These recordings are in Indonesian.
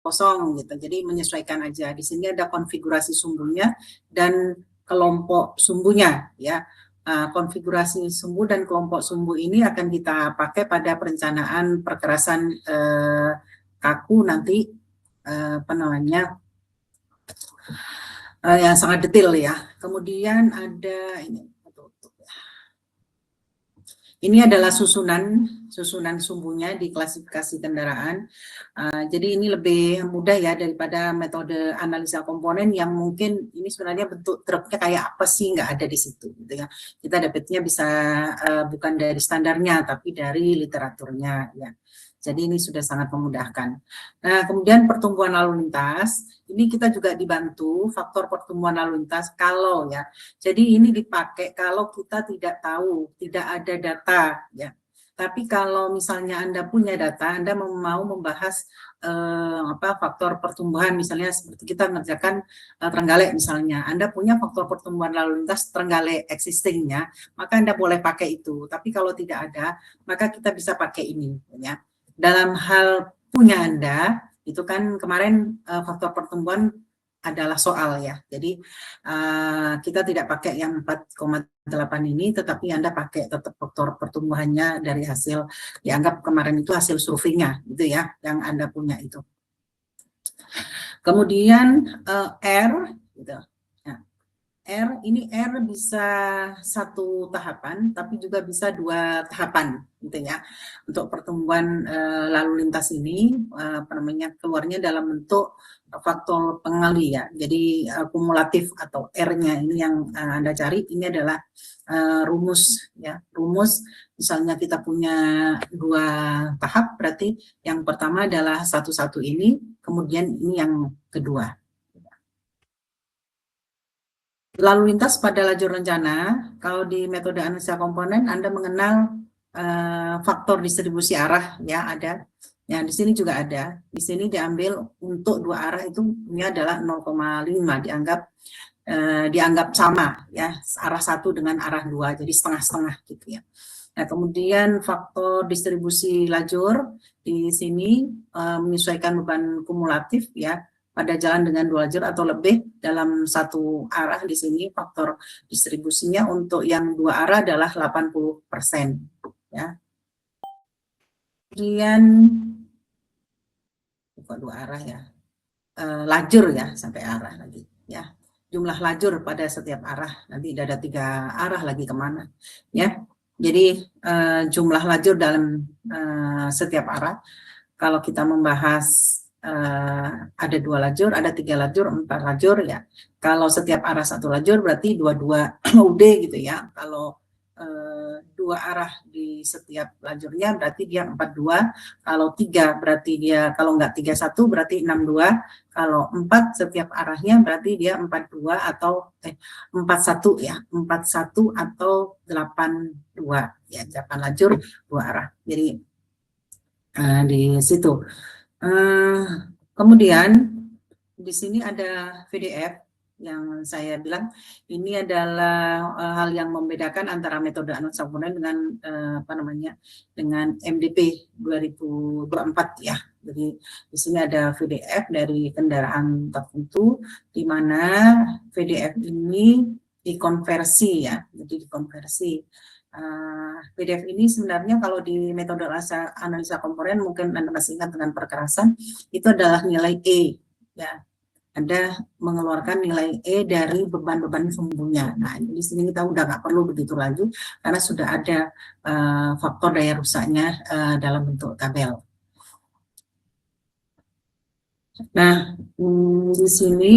kosong gitu. Jadi menyesuaikan aja. Di sini ada konfigurasi sumbunya dan kelompok sumbunya ya. Konfigurasi sumbu dan kelompok sumbu ini akan kita pakai pada perencanaan perkerasan kaku nanti apa namanya yang sangat detail ya. Kemudian ada ini adalah susunan sumbunya di klasifikasi kendaraan. Jadi ini lebih mudah ya daripada metode analisa komponen yang mungkin ini sebenarnya bentuk truknya kayak apa sih, nggak ada di situ gitu ya. Kita dapatnya bisa bukan dari standarnya tapi dari literaturnya ya. Jadi ini sudah sangat memudahkan. Nah, kemudian pertumbuhan lalu lintas, ini kita juga dibantu faktor pertumbuhan lalu lintas kalau ya. Jadi ini dipakai kalau kita tidak tahu, tidak ada data ya. Tapi kalau misalnya Anda punya data, Anda mau membahas faktor pertumbuhan, misalnya seperti kita mengerjakan Trenggalek misalnya, Anda punya faktor pertumbuhan lalu lintas Trenggalek existingnya, maka Anda boleh pakai itu. Tapi kalau tidak ada, maka kita bisa pakai ini ya. Dalam hal punya Anda, itu kan kemarin faktor pertumbuhan adalah soal ya. Jadi kita tidak pakai yang 4,8 ini, tetapi Anda pakai tetap faktor pertumbuhannya dari hasil, dianggap kemarin itu hasil surveinya, gitu ya, yang Anda punya itu. Kemudian R, gitu. R, ini R bisa satu tahapan, tapi juga bisa dua tahapan, gitu ya. Untuk pertumbuhan lalu lintas ini, keluarnya dalam bentuk faktor pengali ya. Jadi kumulatif atau R-nya ini yang Anda cari, ini adalah rumus ya. Rumus, misalnya kita punya dua tahap, berarti yang pertama adalah satu-satu ini, kemudian ini yang kedua. Lalu lintas pada lajur rencana, kalau di metode analisa komponen Anda mengenal faktor distribusi arah ya, ada. Ya, di sini juga ada. Di sini diambil untuk dua arah itu ini adalah 0,5 dianggap sama ya, arah satu dengan arah dua, jadi setengah-setengah gitu ya. Nah, kemudian faktor distribusi lajur di sini menyesuaikan beban kumulatif ya, pada jalan dengan dua lajur atau lebih dalam satu arah. Di sini faktor distribusinya untuk yang dua arah adalah 80% ya. Kemudian dua arah ya, lajur ya, sampai arah lagi ya, jumlah lajur pada setiap arah, nanti ada 3 arah lagi kemana ya. Jadi jumlah lajur dalam setiap arah, kalau kita membahas ada 2 lajur, ada 3 lajur, 4 lajur ya. Kalau setiap arah 1 lajur berarti 22 UD gitu ya. Kalau 2 arah di setiap lajurnya berarti dia 42. Kalau 3 berarti dia, kalau enggak 31 berarti 62. Kalau 4 setiap arahnya berarti dia 42 atau 41 ya. 41 atau 82 ya, 8 lajur 2 arah. Jadi di situ. Kemudian di sini ada VDF yang saya bilang ini adalah hal yang membedakan antara metode analisa komponen dengan dengan MDP 2024 ya. Jadi di sini ada VDF dari kendaraan tertentu, di mana VDF ini dikonversi ya, jadi dikonversi. PDF ini sebenarnya kalau di metode analisa komponen mungkin Anda masih ingat dengan perkerasan, itu adalah nilai E ya. Anda mengeluarkan nilai E dari beban-beban sumbunya. Nah, di sini kita udah nggak perlu begitu lagi karena sudah ada faktor daya rusaknya dalam bentuk tabel. Nah, di sini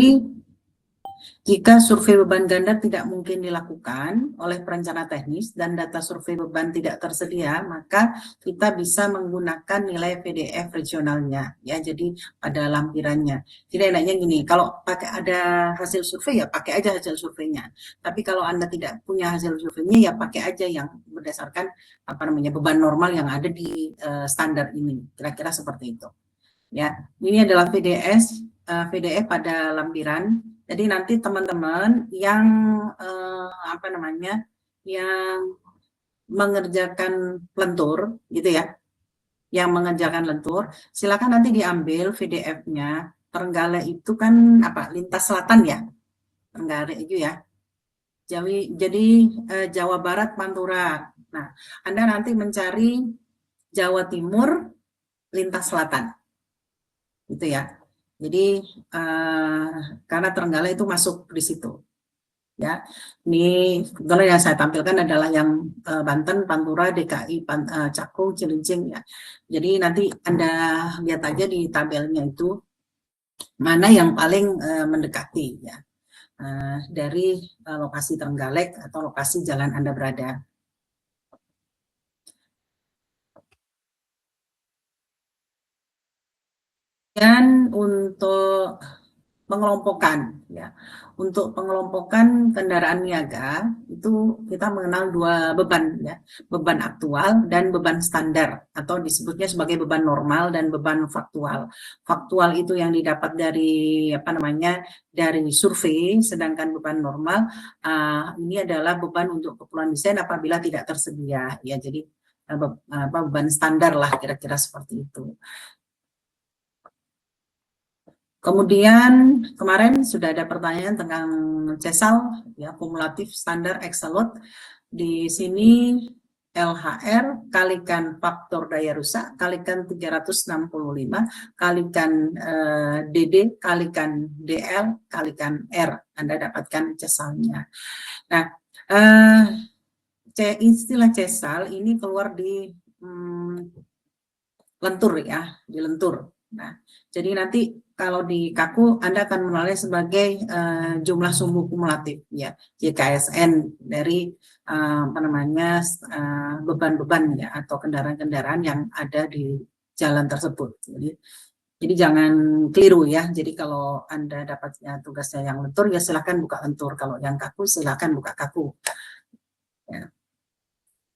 jika survei beban ganda tidak mungkin dilakukan oleh perencana teknis dan data survei beban tidak tersedia, maka kita bisa menggunakan nilai PDF regionalnya ya, jadi pada lampirannya. Jadi enaknya gini, kalau pakai ada hasil survei ya pakai aja hasil surveinya. Tapi kalau Anda tidak punya hasil surveinya ya pakai aja yang berdasarkan beban normal yang ada di standar ini. Kira-kira seperti itu. Ya, ini adalah PDF pada lampiran. Jadi nanti teman-teman yang yang mengerjakan lentur gitu ya, yang mengerjakan lentur, silakan nanti diambil PDF-nya. Trenggalek itu kan apa? Lintas selatan ya, Trenggalek itu ya. Jadi Jawa Barat Pantura. Nah, Anda nanti mencari Jawa Timur lintas selatan, gitu ya. Jadi karena Trenggalek itu masuk di situ. Ya, ini kalau yang saya tampilkan adalah yang Banten, Pantura, DKI, Cakung, Cilincing ya. Jadi nanti Anda lihat aja di tabelnya itu mana yang paling mendekati ya dari lokasi Trenggalek atau lokasi jalan Anda berada. Dan untuk pengelompokan ya. Untuk pengelompokan kendaraan niaga itu kita mengenal dua beban ya, beban aktual dan beban standar atau disebutnya sebagai beban normal dan beban faktual. Faktual itu yang didapat dari apa namanya dari survei, sedangkan beban normal ini adalah beban untuk keperluan desain apabila tidak tersedia ya. Jadi beban standar lah kira-kira seperti itu. Kemudian kemarin sudah ada pertanyaan tentang CESAL, ya kumulatif standar Excelot. Di sini LHR kalikan faktor daya rusak, kalikan 365, kalikan DD, kalikan DL, kalikan R. Anda dapatkan CESAL-nya. Nah, istilah CESAL ini keluar di lentur ya, di lentur. Nah, jadi nanti kalau di kaku Anda akan menilai sebagai jumlah sumbu kumulatif ya, JKSN dari apa namanya beban-beban ya atau kendaraan-kendaraan yang ada di jalan tersebut. Jadi jangan keliru ya. Jadi kalau Anda dapatnya tugasnya yang lentur ya silakan buka lentur. Kalau yang kaku silakan buka kaku. Ya.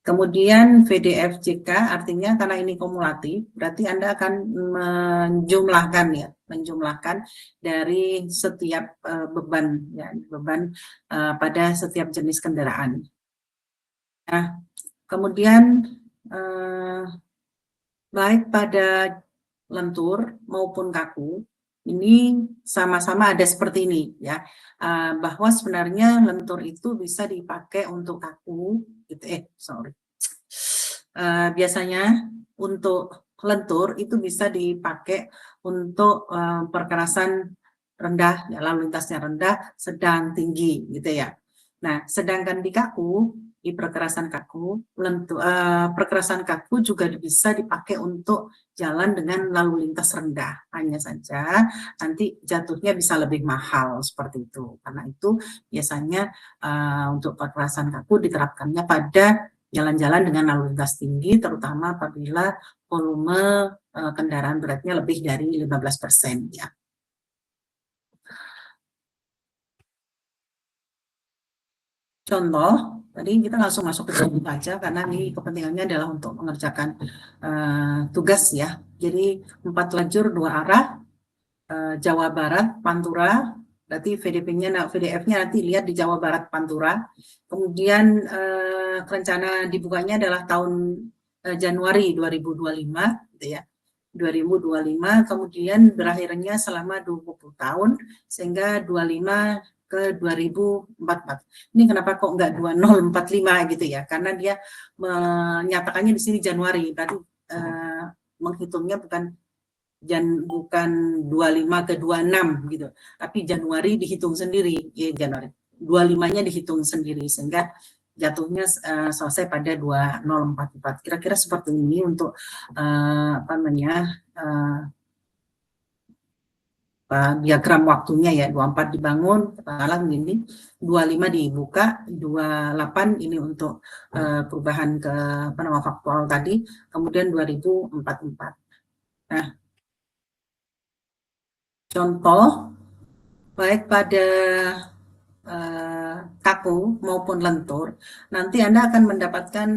Kemudian VDFJK artinya karena ini kumulatif, berarti Anda akan menjumlahkan ya, menjumlahkan dari setiap beban ya, beban pada setiap jenis kendaraan. Nah, kemudian baik pada lentur maupun kaku ini sama-sama ada seperti ini ya, bahwa sebenarnya lentur itu bisa dipakai untuk kaku gitu, biasanya untuk lentur itu bisa dipakai untuk perkerasan rendah, ya, lalu lintasnya rendah, sedang, tinggi gitu ya. Nah, sedangkan di kaku, di perkerasan kaku, perkerasan kaku juga bisa dipakai untuk jalan dengan lalu lintas rendah. Hanya saja nanti jatuhnya bisa lebih mahal seperti itu. Karena itu biasanya untuk perkerasan kaku diterapkannya pada jalan-jalan dengan lalu lintas tinggi, terutama apabila volume kendaraan beratnya lebih dari 15% ya. Contoh, tadi kita langsung masuk ke contoh aja karena ini kepentingannya adalah untuk mengerjakan tugas ya. Jadi 4 lajur 2 arah, Jawa Barat, Pantura, berarti VDF-nya nanti lihat di Jawa Barat, Pantura. Kemudian rencana dibukanya adalah tahun Januari 2025, gitu ya. 2025, kemudian berakhirnya selama 20 tahun, sehingga 25 ke 2044. Ini kenapa kok enggak 2045 gitu ya? Karena dia menyatakannya di sini Januari, berarti menghitungnya bukan 25 ke 26 gitu, tapi Januari dihitung sendiri ya, Januari 25-nya dihitung sendiri sehingga jatuhnya selesai pada 2044. Kira-kira seperti ini untuk apa namanya diagram waktunya ya. 24 dibangun, katakanlah begini, 25 dibuka, 28 ini untuk perubahan ke apa namanya faktual tadi, kemudian 2044. Nah, contoh baik pada kaku maupun lentur, nanti Anda akan mendapatkan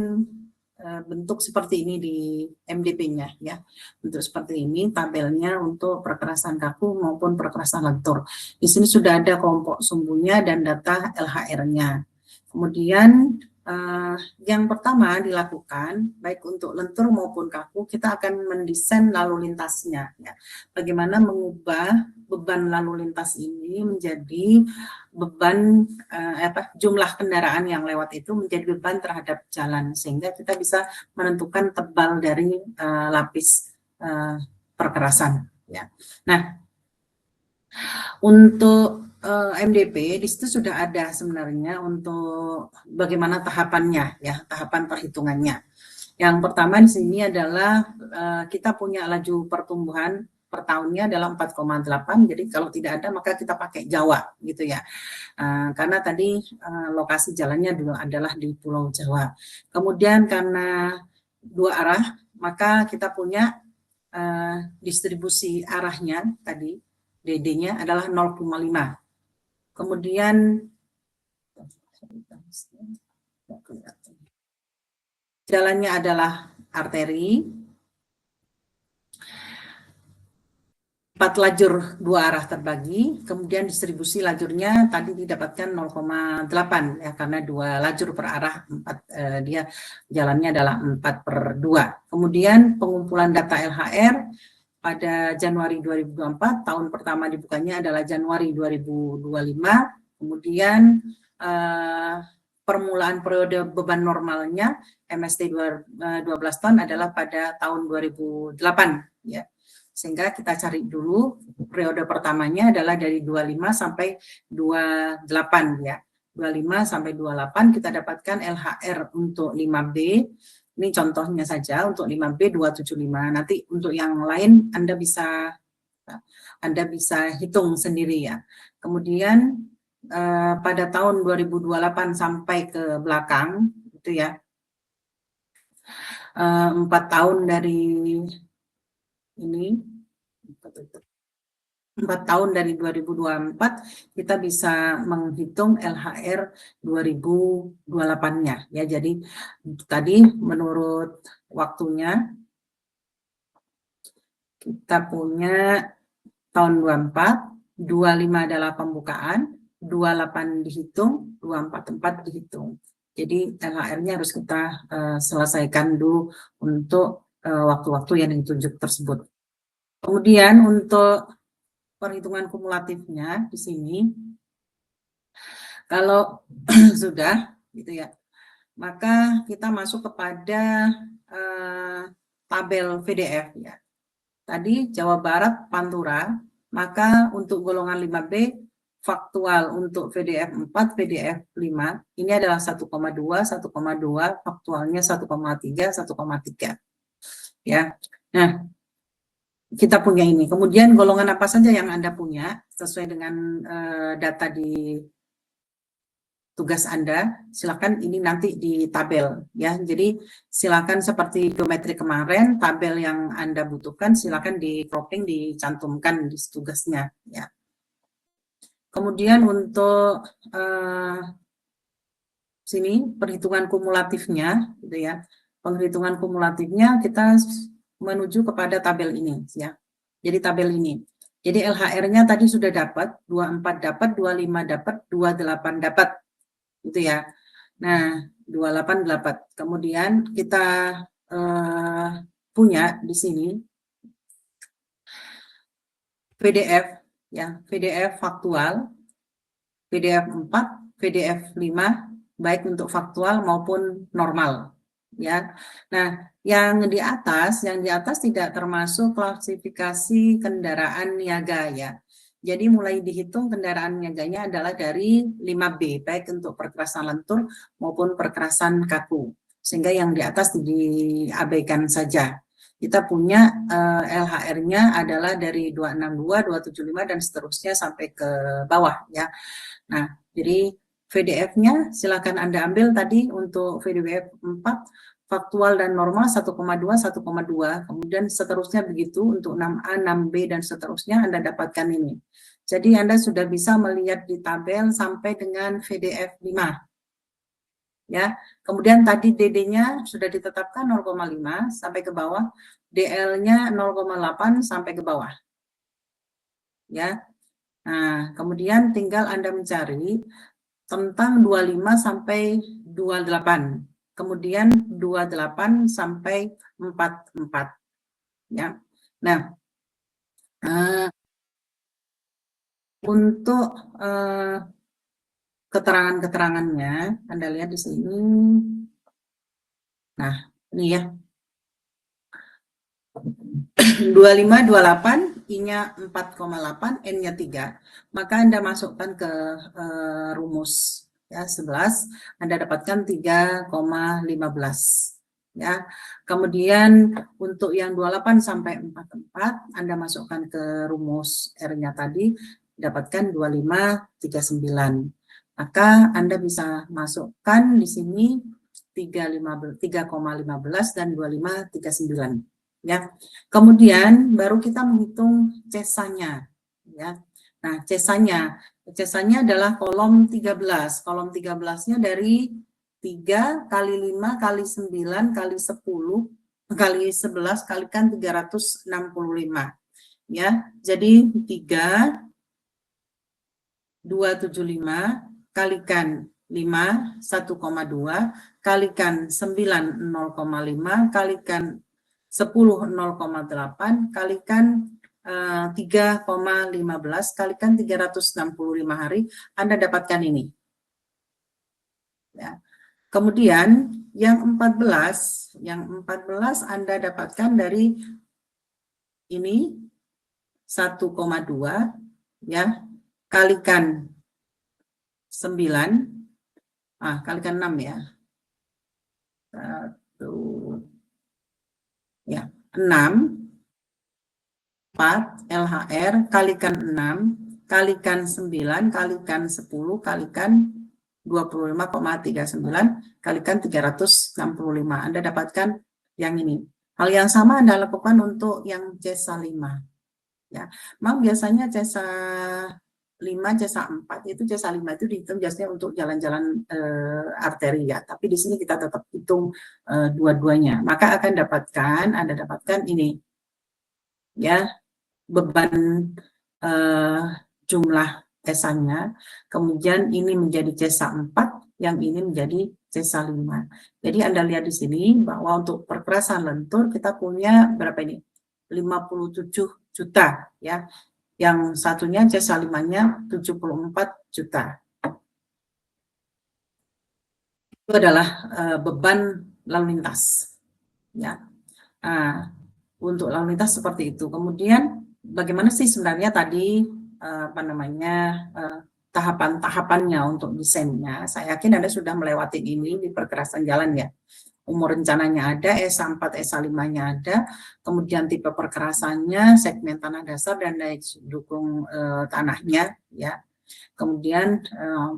bentuk seperti ini di MDP-nya ya. Bentuk seperti ini tabelnya untuk perkerasan kaku maupun perkerasan lentur. Di sini sudah ada kelompok sumbunya dan data LHR-nya. Kemudian Yang pertama dilakukan, baik untuk lentur maupun kaku, kita akan mendesain lalu lintasnya. Ya. Bagaimana mengubah beban lalu lintas ini menjadi beban, jumlah kendaraan yang lewat itu menjadi beban terhadap jalan, sehingga kita bisa menentukan tebal dari lapis perkerasan. Ya. Nah, untuk MDP di situ sudah ada sebenarnya untuk bagaimana tahapannya, ya, tahapan perhitungannya. Yang pertama di sini adalah kita punya laju pertumbuhan per tahunnya adalah 4,8. Jadi kalau tidak ada maka kita pakai Jawa gitu ya. Karena tadi lokasi jalannya dulu adalah di Pulau Jawa. Kemudian karena dua arah maka kita punya distribusi arahnya tadi DD-nya adalah 0,5. Kemudian jalannya adalah arteri, 4 lajur 2 arah terbagi, kemudian distribusi lajurnya tadi didapatkan 0,8 ya, karena 2 lajur per arah, dia jalannya adalah 4/2. Kemudian pengumpulan data LHR pada Januari 2024, tahun pertama dibukanya adalah Januari 2025, kemudian permulaan periode beban normalnya MST 12 ton adalah pada tahun 2008 ya. Sehingga kita cari dulu periode pertamanya adalah dari 25 sampai 28 ya. 25 sampai 28 kita dapatkan LHR untuk 5B. Ini contohnya saja untuk 5B 275. Nanti untuk yang lain Anda bisa hitung sendiri ya. Kemudian pada tahun 2028 sampai ke belakang itu ya. 4 tahun dari ini 4 tahun dari 2024 kita bisa menghitung LHR 2028-nya ya. Jadi tadi menurut waktunya kita punya tahun 24, 25 adalah pembukaan, 28 dihitung, 244 dihitung. Jadi LHR-nya harus kita selesaikan dulu untuk waktu-waktu yang ditunjuk tersebut. Kemudian untuk perhitungan kumulatifnya di sini, kalau sudah gitu ya, maka kita masuk kepada tabel VDF ya. Tadi Jawa Barat Pantura, maka untuk golongan 5B faktual untuk VDF 4, VDF 5 ini adalah 1,2, 1,2, faktualnya 1,3, 1,3 ya. Nah, kita punya ini. Kemudian golongan apa saja yang Anda punya sesuai dengan data di tugas Anda, silakan ini nanti di tabel ya. Jadi silakan seperti geometri kemarin, tabel yang Anda butuhkan silakan di cropping, dicantumkan di tugasnya ya. Kemudian untuk sini perhitungan kumulatifnya gitu ya. Penghitungan kumulatifnya kita menuju kepada tabel ini ya. Jadi tabel ini. Jadi LHR-nya tadi sudah dapat, 24 dapat, 25 dapat, 28 dapat. Gitu ya. Nah, 28 dapat. Kemudian kita punya di sini PDF ya, PDF faktual, PDF 4, PDF 5 baik untuk faktual maupun normal ya. Nah, yang di atas tidak termasuk klasifikasi kendaraan niaga ya. Jadi mulai dihitung kendaraan niaganya adalah dari 5B, baik untuk perkerasan lentur maupun perkerasan kaku. Sehingga yang di atas diabaikan saja. Kita punya LHR-nya adalah dari 262, 275, dan seterusnya sampai ke bawah ya. Nah, jadi VDF-nya silakan Anda ambil tadi untuk VDF 4, faktual dan normal 1,2, 1,2. Kemudian seterusnya begitu untuk 6A, 6B, dan seterusnya Anda dapatkan ini. Jadi Anda sudah bisa melihat di tabel sampai dengan VDF 5. Ya, kemudian tadi DD-nya sudah ditetapkan 0,5 sampai ke bawah, DL-nya 0,8 sampai ke bawah. Ya. Nah, kemudian tinggal Anda mencari tentang 25 sampai 28, kemudian 28 sampai 44 ya. Nah, untuk keterangan-keterangannya Anda lihat di sini. Nah, ini ya. 25, 28, I-nya 4,8, N-nya 3. Maka Anda masukkan ke rumus ya 11, Anda dapatkan 3,15 ya. Kemudian untuk yang 28 sampai 44 Anda masukkan ke rumus R-nya tadi dapatkan 25,39. Maka Anda bisa masukkan di sini 3,15 dan 25,39 ya. Kemudian baru kita menghitung cesanya ya. Nah, cesanya adalah kolom 13. Kolom 13-nya dari 3 kali 5 kali 9 kali 10 kali 11 kalikan 365 ya. Jadi 3,275 kalikan 5 1,2 kalikan 9 0,5 kalikan 10 0,8 kalikan 3,15 kalikan 365 hari Anda dapatkan ini ya. Kemudian yang 14 Anda dapatkan dari ini 1,2 ya kalikan 9 kalikan 6 ya 6 4 LHR kalikan 6 kalikan 9 kalikan 10 kalikan 25,39 kalikan 365. Anda dapatkan yang ini. Hal yang sama Anda lakukan untuk yang CESA 5 ya. Memang biasanya CESA 5, CESA 4 itu CESA 5 itu dihitung biasanya untuk jalan-jalan arteri ya, tapi di sini kita tetap hitung dua-duanya. Maka Anda dapatkan ini ya, beban jumlah CESA-nya, kemudian ini menjadi CESA 4, yang ini menjadi CESA 5. Jadi Anda lihat di sini bahwa untuk perkerasan lentur kita punya berapa ini? 57 juta ya. Yang satunya CESA 5-nya 74 juta. Itu adalah beban lalu lintas ya. Untuk lalu lintas seperti itu. Kemudian bagaimana sih sebenarnya tadi tahapan-tahapannya untuk desainnya? Saya yakin Anda sudah melewati ini di perkerasan jalan ya. Umur rencananya ada, ESA 4, ESA 5-nya ada, kemudian tipe perkerasannya, segmen tanah dasar dan daya dukung tanahnya ya. Kemudian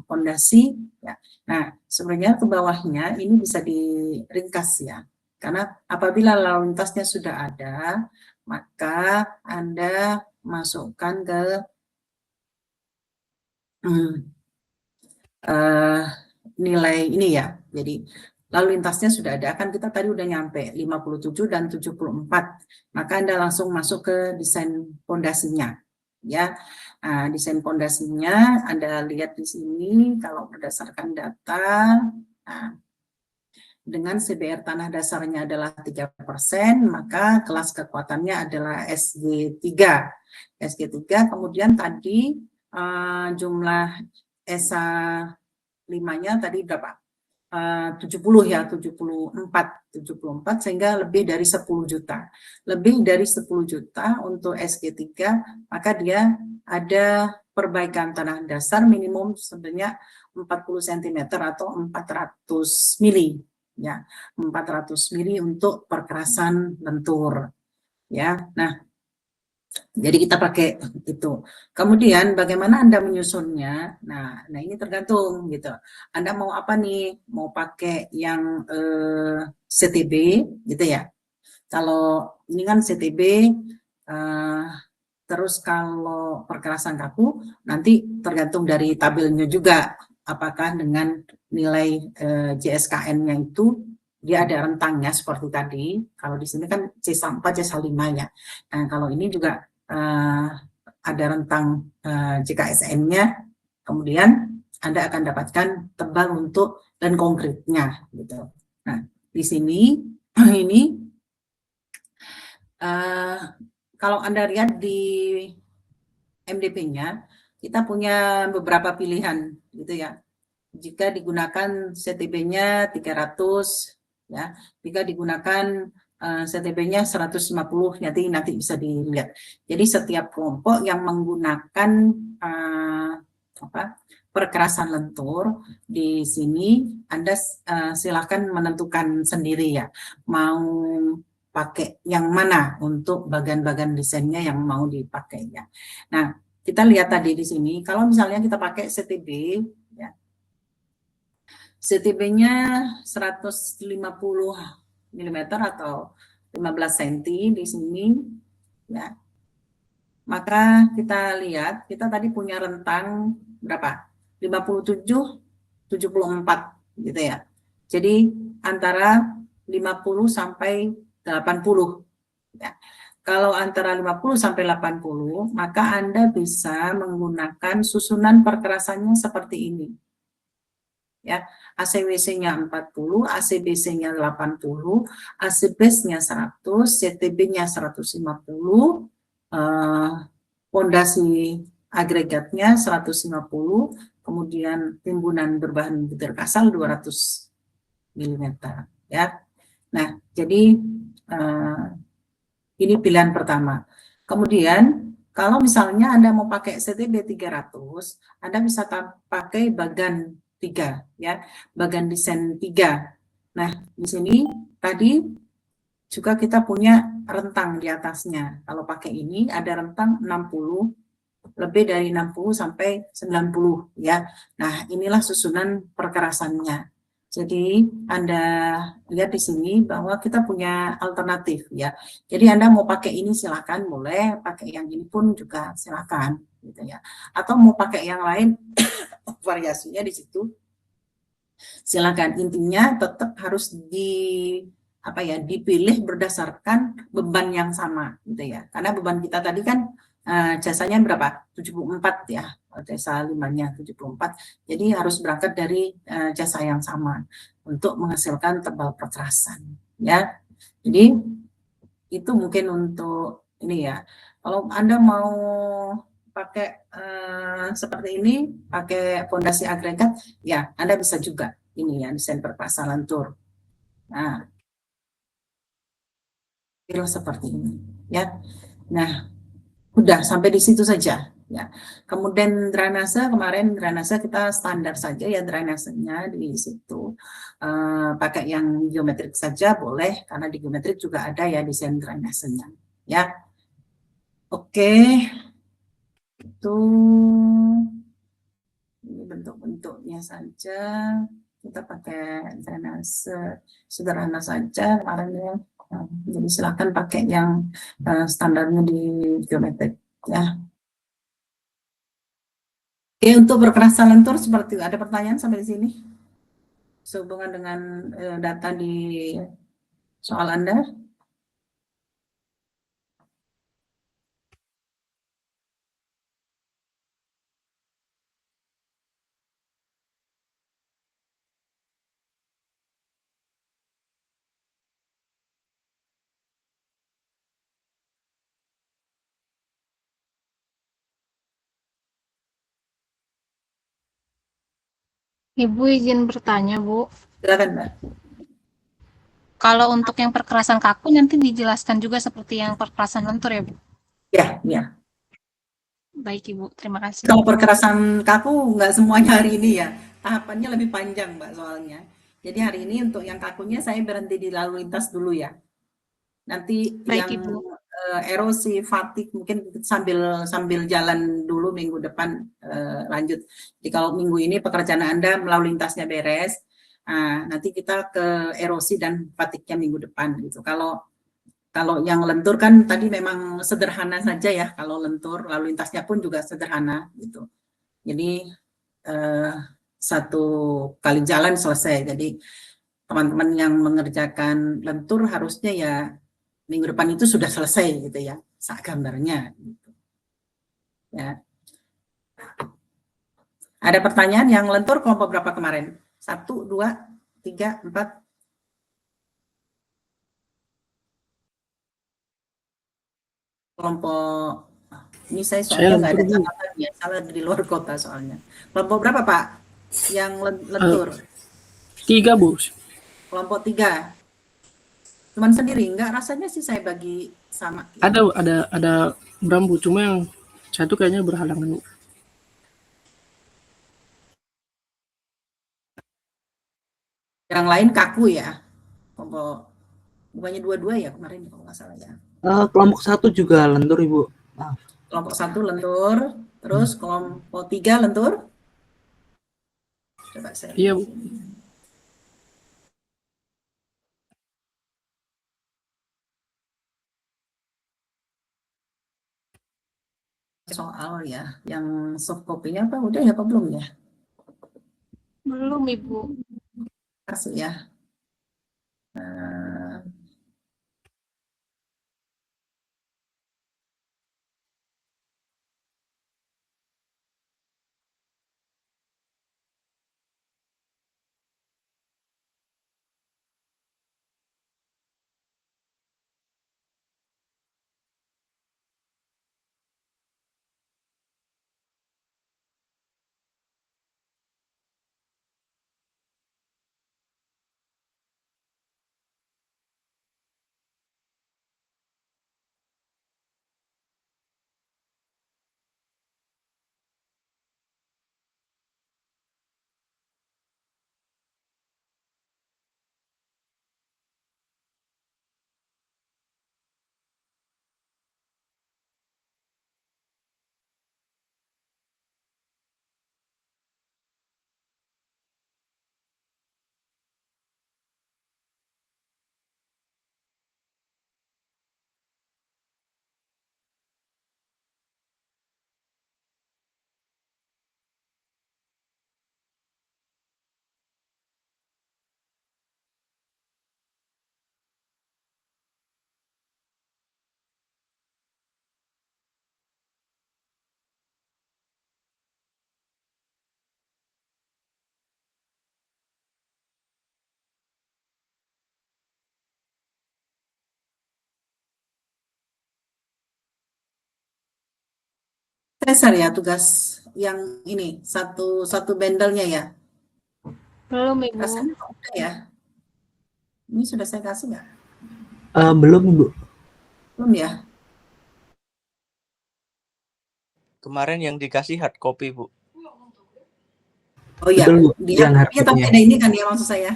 fondasi ya. Nah, sebenarnya ke bawahnya ini bisa diringkas ya. Karena apabila lalu lintasnya sudah ada, maka Anda masukkan ke nilai ini ya. Jadi lalu lintasnya sudah ada, kan kita tadi udah nyampe 57 dan 74. Maka Anda langsung masuk ke desain fondasinya ya. Desain fondasinya Anda lihat di sini kalau berdasarkan data dengan CBR tanah dasarnya adalah 3%, maka kelas kekuatannya adalah SG3. SG3, kemudian tadi jumlah ESA 5-nya tadi berapa? 70 ya, 74, sehingga lebih dari 10 juta. Lebih dari 10 juta untuk SG3, maka dia ada perbaikan tanah dasar minimum sebenarnya 40 cm atau 400 mili. Ya, 400 mili untuk perkerasan lentur. Ya, nah, jadi kita pakai itu. Kemudian bagaimana Anda menyusunnya? Nah ini tergantung gitu. Anda mau apa nih? Mau pakai yang CTB gitu ya. Kalau ini kan CTB, terus kalau perkerasan kaku nanti tergantung dari tabelnya juga. Apakah dengan nilai JSKN-nya itu dia ada rentangnya seperti tadi. Kalau di sini kan C4, C5 ya. Nah, kalau ini juga ada rentang JKSN-nya. Kemudian Anda akan dapatkan tebal untuk dan konkretnya gitu. Nah, di sini ini kalau Anda lihat di MDP-nya, kita punya beberapa pilihan gitu ya. Jika digunakan CTB-nya 300 ya, jika digunakan CTB-nya 150 nanti bisa dilihat. Jadi setiap kelompok yang menggunakan perkerasan lentur di sini Anda silakan menentukan sendiri ya, mau pakai yang mana untuk bagian-bagian desainnya yang mau dipakai ya. Nah, kita lihat tadi di sini, kalau misalnya kita pakai CTB ya, CTB-nya 150 mm atau 15 cm di sini ya. Maka kita lihat, kita tadi punya rentang berapa? 57 74 gitu ya. Jadi antara 50 sampai 80 ya. Kalau antara 50 sampai 80, maka Anda bisa menggunakan susunan perkerasannya seperti ini. Ya, ACWC-nya 40, ACBC-nya 80, ACBase-nya 100, CTB-nya 150, fondasi agregatnya 150, kemudian timbunan berbahan butir kasal 200 mm ya. Nah, jadi ini pilihan pertama. Kemudian kalau misalnya Anda mau pakai CTB 300, Anda bisa pakai bagan 3 ya, bagan desain 3. Nah, di sini tadi juga kita punya rentang di atasnya. Kalau pakai ini ada rentang 60, lebih dari 60 sampai 90 ya. Nah, inilah susunan perkerasannya. Jadi Anda lihat di sini bahwa kita punya alternatif ya. Jadi Anda mau pakai ini silakan, boleh, pakai yang ini pun juga silakan gitu ya. Atau mau pakai yang lain variasinya di situ silakan. Intinya tetap harus dipilih berdasarkan beban yang sama gitu ya. Karena beban kita tadi kan jasanya berapa? 74 ya. Jasa 5-nya 74. Jadi harus berangkat dari jasa yang sama untuk menghasilkan tebal perkerasan ya. Jadi itu mungkin untuk ini ya. Kalau Anda mau pakai seperti ini, pakai fondasi agregat, ya Anda bisa juga ini ya, desain perkerasan lentur. Nah, kira seperti ini ya. Nah, udah sampai di situ saja ya. Kemudian drainase, kemarin drainase kita standar saja ya, drainasenya di situ pakai yang geometrik saja boleh, karena di geometrik juga ada ya desain drainasenya ya. Oke, itu ini bentuk-bentuknya saja. Kita pakai drainase sederhana saja kemarin ya. Jadi silakan pakai yang standarnya di geometrik ya. Oke, untuk perkerasan lentur seperti itu. Ada pertanyaan sampai di sini sehubungan dengan data di soal Anda? Ibu izin bertanya, Bu. Silakan, Mbak. Kalau untuk yang perkerasan kaku nanti dijelaskan juga seperti yang perkerasan lentur ya, Bu? Ya, ya. Baik, Ibu. Terima kasih. Kalau perkerasan kaku nggak semuanya hari ini ya, tahapannya lebih panjang Mbak soalnya. Jadi hari ini untuk yang kakunya saya berhenti di lalu lintas dulu ya. Nanti Baik, yang Ibu. erosi, fatik mungkin sambil jalan dulu minggu depan lanjut. Jadi kalau minggu ini pekerjaan Anda lalu lintasnya beres, nanti kita ke erosi dan fatiknya minggu depan gitu. Kalau yang lentur kan tadi memang sederhana saja ya, kalau lentur lalu lintasnya pun juga sederhana gitu. Jadi satu kali jalan selesai. Jadi teman-teman yang mengerjakan lentur harusnya ya minggu depan itu sudah selesai gitu ya, sak gambarnya gitu. Ya. Ada pertanyaan yang lentur kelompok berapa kemarin? 1, 2, 3, 4. Kelompok, ini saya soalnya nggak ada lentur, Bu. catatan ya, salah di luar kota soalnya. Kelompok berapa Pak yang lentur? 3, Bu. Kelompok 3. Cuman sendiri, nggak, rasanya sih saya bagi sama. Ya. Ada Brambu, cuma yang satu kayaknya berhalangan, Bu. Yang lain kaku ya. Kelompok, bukannya 2-2 ya kemarin kalau nggak salah ya. Kelompok 1 juga lentur, Ibu. Kelompok 1 lentur, terus kelompok 3 lentur. Coba saya. Iya, Bu. Soal ya, yang soft copy-nya apa udah ya apa belum ya? Belum, Ibu. Kasih ya. Cesar ya tugas yang ini satu bandelnya ya. Belum, Ibu. Rasanya kok udah ya. Ini sudah saya kasih nggak? Belum, Ibu. Belum ya. Kemarin yang dikasih hard copy, Bu. Oh iya, Betul, Bu. di Yang hard hardcopy tapi copy-nya. ada ini kan ya maksud saya.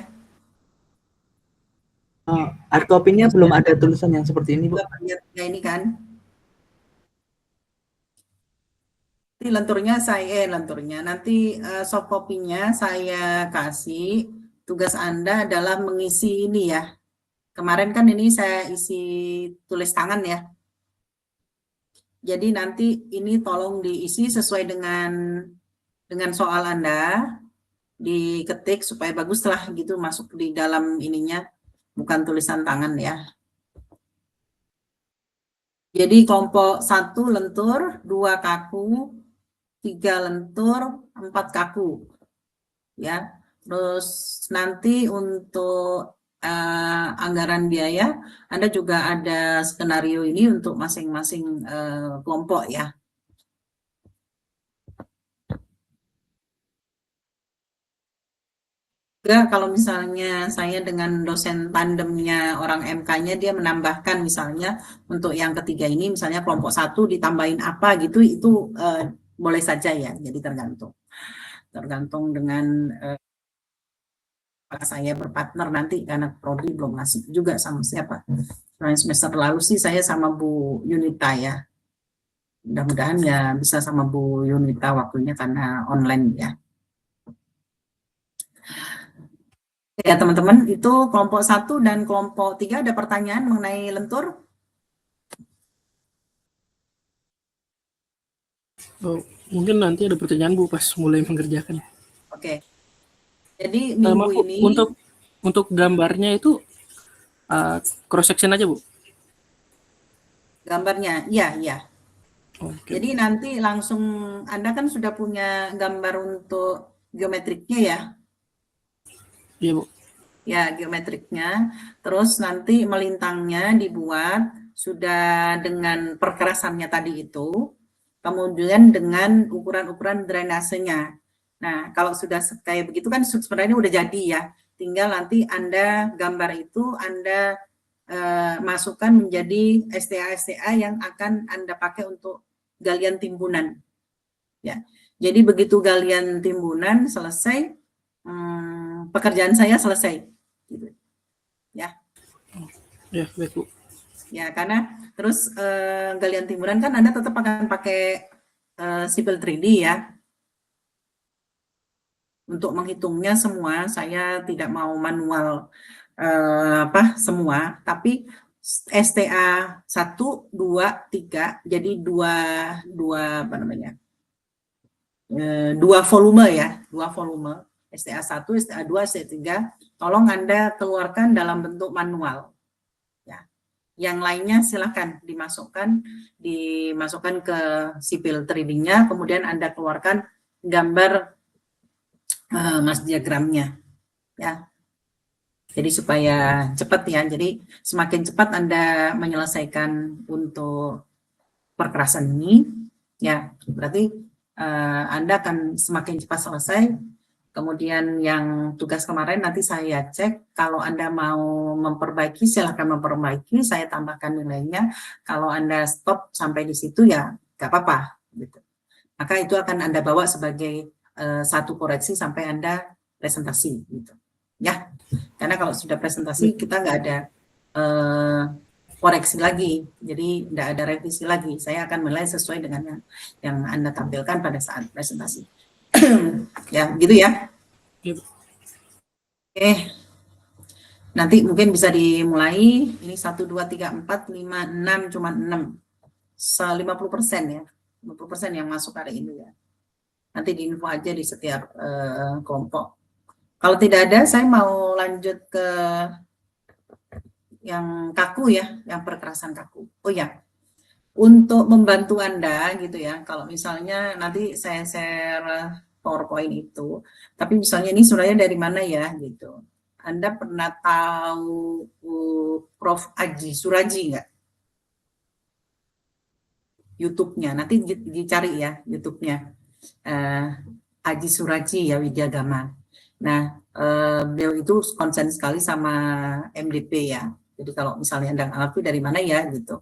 Hard copy-nya belum ada tulisan yang seperti ini, Bu. Lihat ya ini kan. Nanti lenturnya nanti soft copy-nya saya kasih, tugas Anda adalah mengisi ini ya. Kemarin kan ini saya isi tulis tangan ya. Jadi nanti ini tolong diisi sesuai dengan soal Anda, diketik supaya bagus lah gitu masuk di dalam ininya, bukan tulisan tangan ya. Jadi kelompok 1 lentur, 2 kaku, 3 lentur, 4 kaku. Ya. Terus nanti untuk anggaran biaya, Anda juga ada skenario ini untuk masing-masing kelompok ya. Juga kalau misalnya saya dengan dosen tandemnya orang MK-nya dia menambahkan misalnya untuk yang ketiga ini misalnya kelompok 1 ditambahin apa gitu itu boleh saja ya. Jadi tergantung dengan saya berpartner nanti karena prodi belum ngasih juga sama siapa. Semester lalu sih saya sama Bu Yunita ya. Mudah-mudahan ya bisa sama Bu Yunita waktunya karena online ya. Ya teman-teman, itu kelompok 1 dan kelompok 3 ada pertanyaan mengenai lentur? Oh, mungkin nanti ada pertanyaan, Bu, pas mulai mengerjakan. Oke. Jadi minggu Maaf, Bu, ini untuk gambarnya itu cross section aja, Bu. gambarnya, iya. Oke. Jadi nanti langsung Anda kan sudah punya gambar untuk geometriknya ya. Iya, Bu. Ya, geometriknya. Terus nanti melintangnya dibuat sudah dengan perkerasannya tadi itu, kemudian dengan ukuran-ukuran drainasenya. Nah, kalau sudah kayak begitu kan sebenarnya udah jadi ya. Tinggal nanti Anda gambar itu Anda masukkan menjadi STA-STA yang akan Anda pakai untuk galian timbunan. Ya. Jadi begitu galian timbunan selesai, pekerjaan saya selesai. Gitu. Ya. Ya, baik, Bu. Ya, karena terus galian timbunan kan Anda tetap akan pakai Civil 3D ya. Untuk menghitungnya semua, saya tidak mau manual semua, tapi STA 1, 2, 3, jadi dua volume ya, dua volume, STA 1, STA 2, STA 3, tolong Anda keluarkan dalam bentuk manual. Ya. Yang lainnya silakan dimasukkan ke Civil 3D-nya, kemudian Anda keluarkan gambar mass diagramnya. Ya. Jadi supaya cepat ya, jadi semakin cepat Anda menyelesaikan untuk perkerasan ini, ya berarti Anda akan semakin cepat selesai. Kemudian yang tugas kemarin nanti saya cek, kalau Anda mau memperbaiki silahkan memperbaiki, saya tambahkan nilainya. Kalau Anda stop sampai di situ ya nggak apa-apa. Gitu. Maka itu akan Anda bawa sebagai satu koreksi sampai Anda presentasi. Gitu. Ya, karena kalau sudah presentasi kita nggak ada koreksi lagi, jadi tidak ada revisi lagi. Saya akan menilai sesuai dengan yang Anda tampilkan pada saat presentasi. Ya, gitu ya. Iya, Bu. Oke, nanti mungkin bisa dimulai. Ini 1, 2, 3, 4, 5, 6, cuma 6. 50% ya, 50% yang masuk hari ini ya. Nanti diinfo aja di setiap kelompok. Kalau tidak ada, saya mau lanjut ke yang kaku ya, yang perkerasan kaku. Oh ya, untuk membantu Anda gitu ya, kalau misalnya nanti saya share PowerPoint itu, tapi misalnya ini sebenarnya dari mana ya gitu. Anda pernah tahu Prof. Aji Suraji nggak? YouTube-nya, nanti dicari ya YouTube-nya. Aji Suraji ya, Widyagama. Nah, beliau itu konsen sekali sama MDP ya. Jadi kalau misalnya Anda ngerti dari mana ya gitu,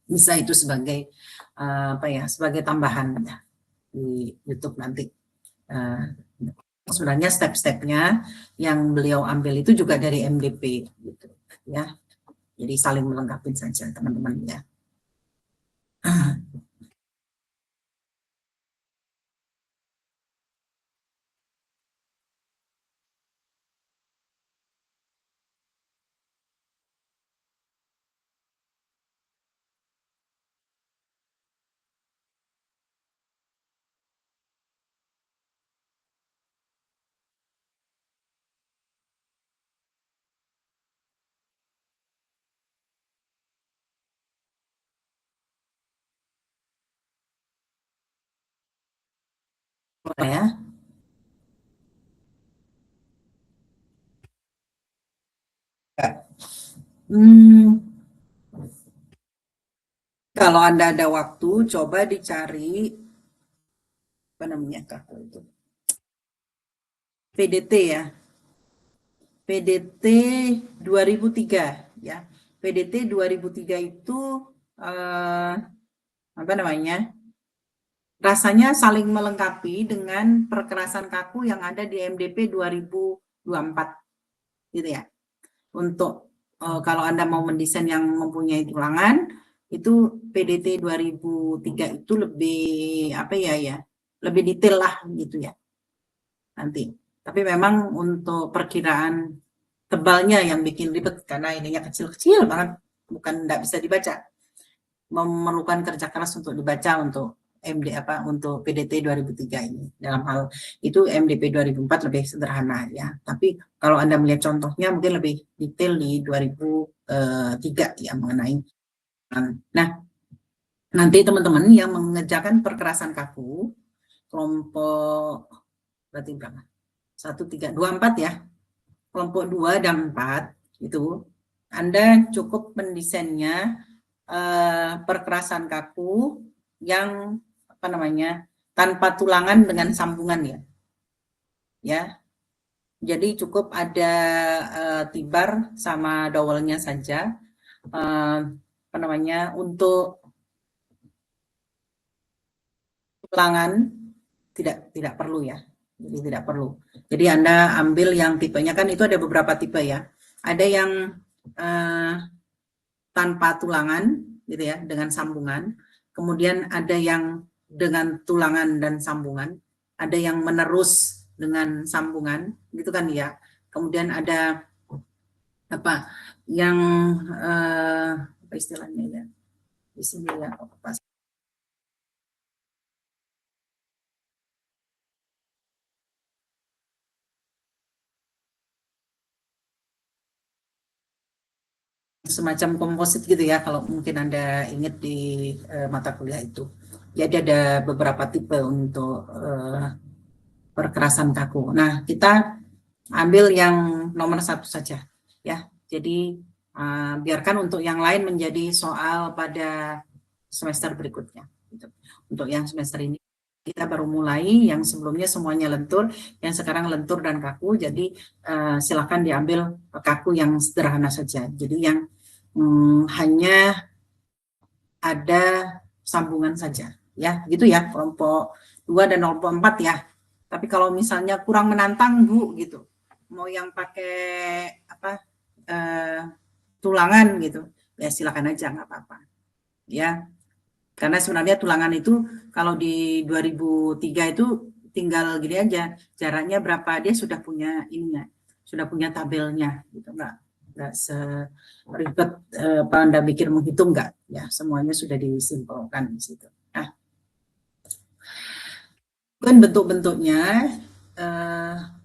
bisa itu sebagai sebagai tambahan ya, di YouTube nanti. Sebenarnya step-stepnya yang beliau ambil itu juga dari MDP gitu ya. Jadi saling melengkapi saja teman-teman ya. Ya. Kalau Anda ada waktu, coba dicari apa namanya kaku itu, PDT ya, PDT 2003 ya. PDT 2003 itu apa namanya? Rasanya saling melengkapi dengan perkerasan kaku yang ada di MDP 2024 gitu ya. Untuk kalau Anda mau mendesain yang mempunyai tulangan, itu PDT 2003 itu lebih apa ya, lebih detail lah gitu ya nanti. Tapi memang untuk perkiraan tebalnya yang bikin ribet karena ininya kecil-kecil banget, bukan tidak bisa dibaca, memerlukan kerja keras untuk dibaca untuk untuk PDT 2003 ini. Dalam hal itu MDP 2004 lebih sederhana ya. Tapi kalau Anda melihat contohnya mungkin lebih detail di 2003 ya mengenai. Nah, nanti teman-teman yang mengerjakan perkerasan kaku kelompok berarti berapa? 1, 3, 2, 4 ya. kelompok 2 dan 4 itu Anda cukup mendesainnya perkerasan kaku yang tanpa tulangan dengan sambungan ya. Jadi cukup ada tibar sama dowelnya saja. Untuk tulangan tidak perlu ya. Jadi tidak perlu. Jadi Anda ambil yang tipenya, kan itu ada beberapa tipe ya. Ada yang tanpa tulangan gitu ya, dengan sambungan. Kemudian ada yang dengan tulangan dan sambungan. Ada yang menerus dengan sambungan, gitu kan ya. Kemudian ada yang apa istilahnya ya? Di sini ya, pas. Semacam komposit gitu ya, kalau mungkin Anda ingat di mata kuliah itu. Jadi ada beberapa tipe untuk perkerasan kaku. Nah, kita ambil yang nomor 1 saja ya. Jadi biarkan untuk yang lain menjadi soal pada semester berikutnya. Gitu. Untuk yang semester ini kita baru mulai, yang sebelumnya semuanya lentur, yang sekarang lentur dan kaku. Jadi silakan diambil kaku yang sederhana saja. Jadi yang hanya ada sambungan saja ya, gitu ya, kelompok 2 dan kelompok 4 ya. Tapi kalau misalnya kurang menantang Bu gitu, mau yang pakai tulangan gitu, ya silakan aja, nggak apa-apa ya. Karena sebenarnya tulangan itu kalau di 2003 itu tinggal gini aja, jaraknya berapa, dia sudah punya ininya, sudah punya tabelnya gitu, nggak seribet Anda pikir menghitung, nggak ya, semuanya sudah disimpulkan di situ. Nah, kan bentuk-bentuknya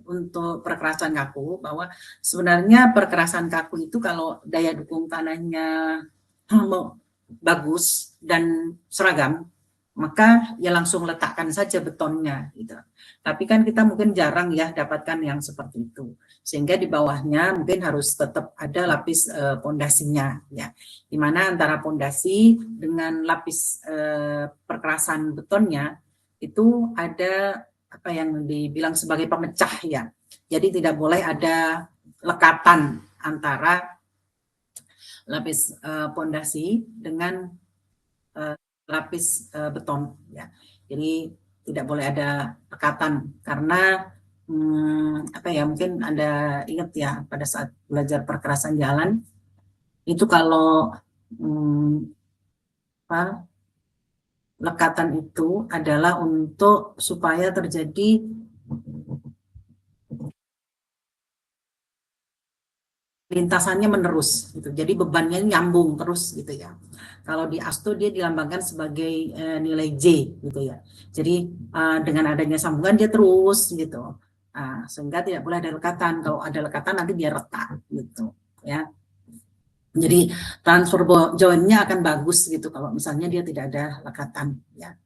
untuk perkerasan kaku, bahwa sebenarnya perkerasan kaku itu kalau daya dukung tanahnya bagus dan seragam, maka ya langsung letakkan saja betonnya gitu. Tapi kan kita mungkin jarang ya dapatkan yang seperti itu, sehingga di bawahnya mungkin harus tetap ada lapis pondasinya ya, dimana antara pondasi dengan lapis perkerasan betonnya itu ada apa yang dibilang sebagai pemecah ya. Jadi tidak boleh ada lekatan antara lapis pondasi dengan lapis beton ya. Jadi tidak boleh ada lekatan, karena mungkin Anda ingat ya pada saat belajar perkerasan jalan itu kalau lekatan itu adalah untuk supaya terjadi lintasannya menerus gitu. Jadi bebannya nyambung terus gitu ya. Kalau di ASTO dia dilambangkan sebagai nilai J gitu ya. Jadi dengan adanya sambungan dia terus gitu. Sehingga tidak boleh ada lekatan. Kalau ada lekatan nanti dia retak gitu ya. Jadi transfer joinnya akan bagus gitu kalau misalnya dia tidak ada lekatan ya.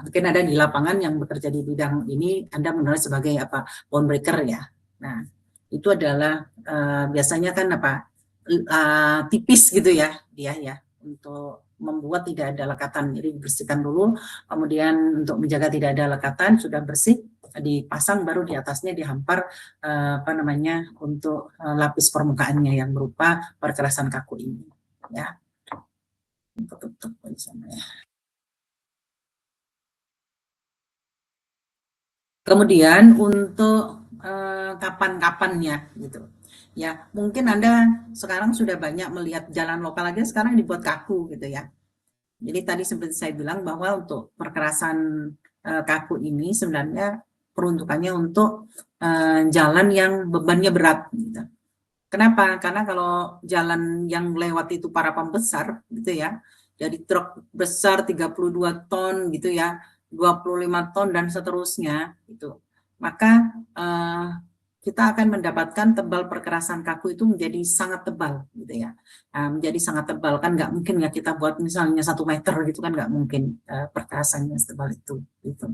Mungkin ada di lapangan yang bekerja di bidang ini, Anda menilai sebagai bone breaker ya. Nah, itu adalah biasanya kan tipis gitu ya dia ya, untuk membuat tidak ada lekatan. Jadi dibersihkan dulu, kemudian untuk menjaga tidak ada lekatan, sudah bersih dipasang, baru di atasnya dihampar untuk lapis permukaannya yang berupa perkerasan kaku ini ya. Tutup di sana ya. Kemudian untuk kapan-kapannya gitu ya, mungkin Anda sekarang sudah banyak melihat jalan lokal aja sekarang dibuat kaku gitu ya. Jadi tadi seperti saya bilang bahwa untuk perkerasan kaku ini sebenarnya peruntukannya untuk jalan yang bebannya berat gitu. Kenapa? Karena kalau jalan yang lewat itu para pembesar gitu ya, jadi truk besar 32 ton gitu ya, 25 ton dan seterusnya itu, maka kita akan mendapatkan tebal perkerasan kaku itu menjadi sangat tebal gitu ya. Menjadi sangat tebal, kan nggak mungkin ya kita buat misalnya 1 meter gitu kan, nggak mungkin perkerasannya setebal itu gitu.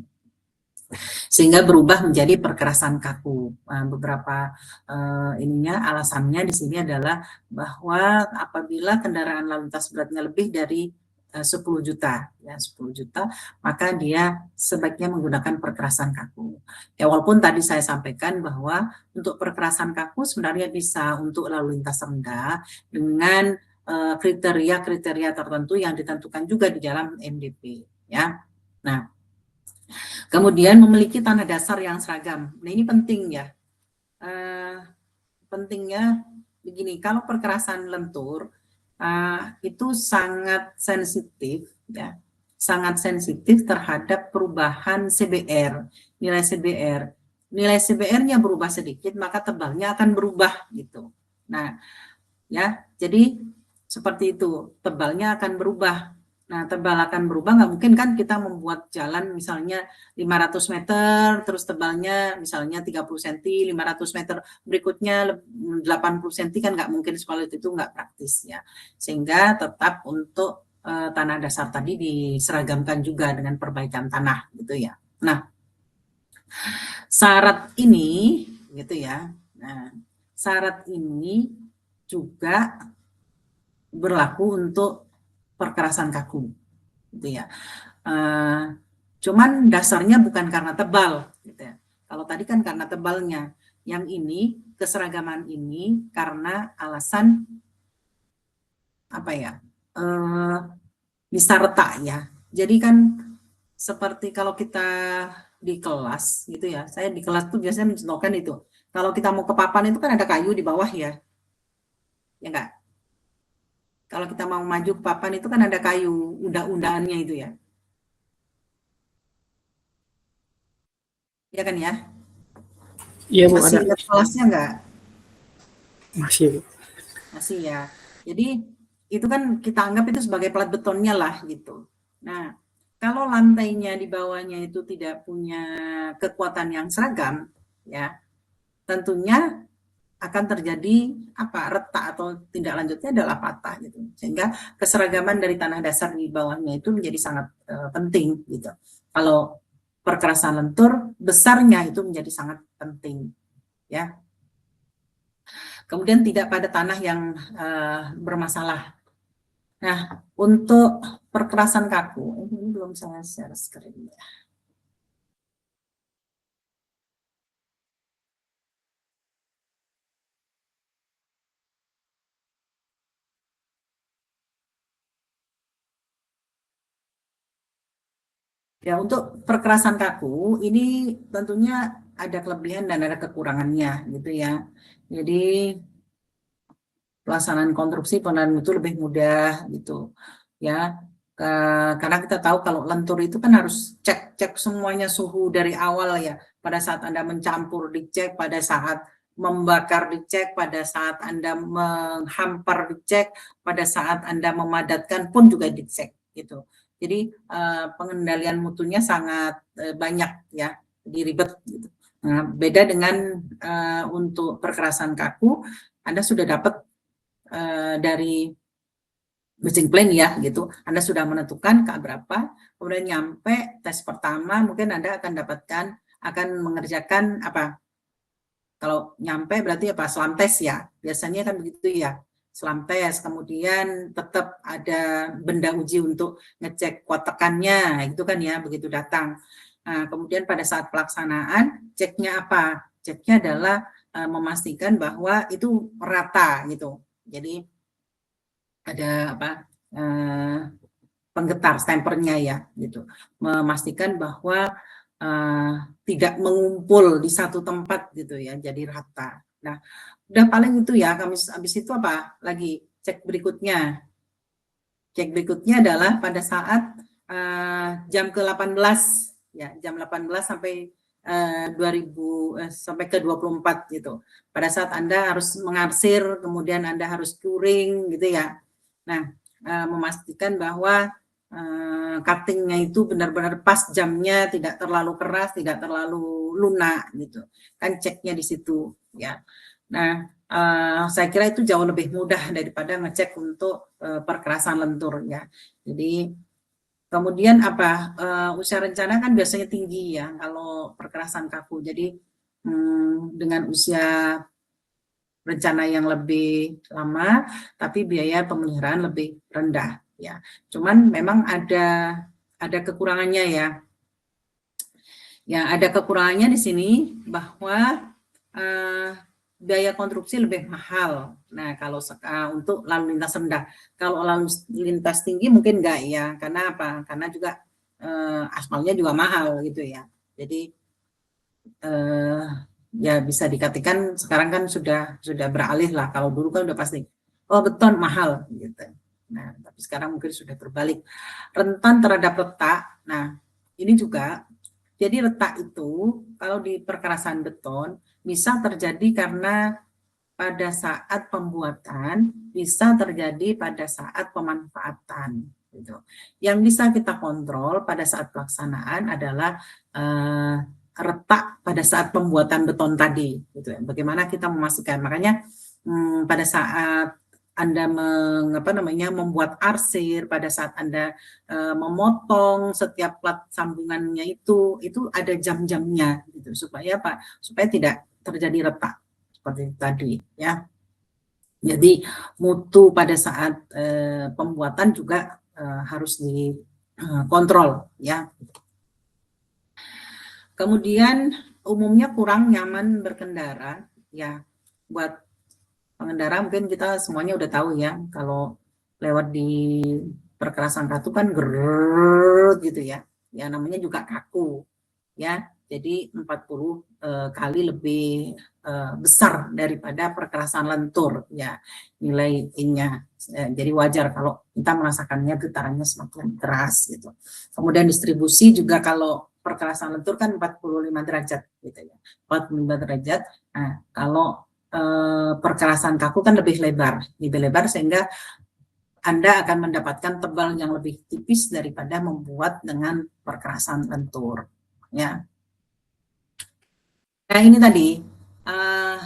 sehingga berubah menjadi perkerasan kaku. Beberapa alasannya di sini adalah bahwa apabila kendaraan lalu lintas beratnya lebih dari 10 juta, ya 10 juta, maka dia sebaiknya menggunakan perkerasan kaku. Ya walaupun tadi saya sampaikan bahwa untuk perkerasan kaku sebenarnya bisa untuk lalu lintas rendah dengan kriteria-kriteria tertentu yang ditentukan juga di dalam MDP, ya. Nah, kemudian memiliki tanah dasar yang seragam. Nah ini penting ya. Pentingnya begini, kalau perkerasan lentur itu sangat sensitif ya, sangat sensitif terhadap perubahan CBR, nilai CBR. Nilai CBR-nya berubah sedikit, maka tebalnya akan berubah gitu. Nah, ya, jadi seperti itu, tebalnya akan berubah. Nah, tebal akan berubah, nggak mungkin kan kita membuat jalan misalnya 500 meter, terus tebalnya misalnya 30 cm, 500 meter berikutnya 80 cm, kan nggak mungkin seperti itu, nggak praktis ya. Sehingga tetap untuk tanah dasar tadi diseragamkan juga dengan perbaikan tanah gitu ya. Nah, syarat ini gitu ya. Nah, syarat ini juga berlaku untuk perkerasan kaku, gitu ya. Cuman dasarnya bukan karena tebal, gitu ya. Kalau tadi kan karena tebalnya, yang ini keseragaman ini karena alasan apa ya? Bisa retak ya. Jadi kan seperti kalau kita di kelas, gitu ya. Saya di kelas tuh biasanya mencontohkan itu. Kalau kita mau ke papan itu kan ada kayu di bawah ya, ya enggak? Kalau kita mau maju ke papan itu kan ada kayu, unda-undaannya itu ya. Ya kan ya? Iya Bu, Masih ada. ingat kelasnya enggak? Masih Bu. Masih ya. Jadi itu kan kita anggap itu sebagai plat betonnya lah gitu. Nah, kalau lantainya di bawahnya itu tidak punya kekuatan yang seragam, ya tentunya akan terjadi retak atau tindak lanjutnya adalah patah gitu. Sehingga keseragaman dari tanah dasar di bawahnya itu menjadi sangat penting gitu. Kalau perkerasan lentur besarnya itu menjadi sangat penting ya. Kemudian tidak pada tanah yang bermasalah. Nah, untuk perkerasan kaku ini belum saya share screen ya. Ya, untuk perkerasan kaku ini tentunya ada kelebihan dan ada kekurangannya gitu ya. Jadi pelaksanaan konstruksi pendanaan itu lebih mudah gitu ya. Karena kita tahu kalau lentur itu kan harus cek semuanya suhu dari awal ya. Pada saat Anda mencampur dicek, pada saat membakar dicek, pada saat Anda menghampar dicek, pada saat Anda memadatkan pun juga dicek gitu. Jadi pengendalian mutunya sangat banyak ya, jadi ribet gitu. Nah, beda dengan untuk perkerasan kaku, Anda sudah dapat dari matching plan ya gitu. Anda sudah menentukan K berapa, kemudian nyampe tes pertama mungkin Anda akan mengerjakan apa? Kalau nyampe berarti apa? Selam tes ya. Biasanya kan begitu ya. Selam tes, kemudian tetap ada benda uji untuk ngecek kuat tekannya, itu kan ya begitu datang. Nah, kemudian pada saat pelaksanaan ceknya apa? Ceknya adalah memastikan bahwa itu rata gitu. Jadi ada penggetar stempernya ya gitu, memastikan bahwa tidak mengumpul di satu tempat gitu ya, jadi rata. Nah, udah paling itu ya. Habis itu apa lagi? Cek berikutnya adalah pada saat jam ke-18 ya, jam 18 sampai 2000 sampai ke 24 gitu. Pada saat Anda harus mengarsir, kemudian Anda harus curing gitu ya. Nah, memastikan bahwa cuttingnya itu benar-benar pas jamnya, tidak terlalu keras, tidak terlalu lunak gitu. Kan ceknya di situ ya. Nah, saya kira itu jauh lebih mudah daripada ngecek untuk perkerasan lentur ya. Jadi Kemudian apa, usia rencana kan biasanya tinggi ya kalau perkerasan kaku. Jadi dengan usia rencana yang lebih lama, tapi biaya pemeliharaan lebih rendah ya. Cuman memang ada kekurangannya ya. Ya, ada kekurangannya di sini bahwa biaya konstruksi lebih mahal. Nah, kalau untuk lalu lintas rendah, kalau lalu lintas tinggi mungkin enggak ya. Karena apa? Karena juga aspalnya juga mahal gitu ya. Jadi ya bisa dikatakan sekarang kan sudah beralih lah. Kalau dulu kan udah pasti beton mahal gitu. Nah, tapi sekarang mungkin sudah berbalik. Rentan terhadap retak. Nah, ini juga jadi retak itu kalau di perkerasan beton bisa terjadi karena pada saat pembuatan, bisa terjadi pada saat pemanfaatan gitu. Yang bisa kita kontrol pada saat pelaksanaan adalah retak pada saat pembuatan beton tadi gitu ya. Bagaimana kita memastikan, makanya pada saat Anda membuat arsir, pada saat Anda memotong setiap plat sambungannya itu ada jam-jamnya gitu, supaya apa? Supaya tidak terjadi retak seperti tadi ya. Jadi mutu pada saat pembuatan juga harus dikontrol ya. Kemudian umumnya kurang nyaman berkendara ya. Buat pengendara mungkin kita semuanya udah tahu ya, kalau lewat di perkerasan kaku kan gerrrr gitu ya. Ya namanya juga kaku ya. Jadi 40 kali lebih besar daripada perkerasan lentur ya nilainya. Jadi wajar kalau kita merasakannya getarannya semakin keras gitu. Kemudian distribusi juga kalau perkerasan lentur kan 45 derajat gitu ya. 45 derajat. Nah, kalau perkerasan kaku kan lebih lebar sehingga Anda akan mendapatkan tebal yang lebih tipis daripada membuat dengan perkerasan lentur ya. Nah, ini tadi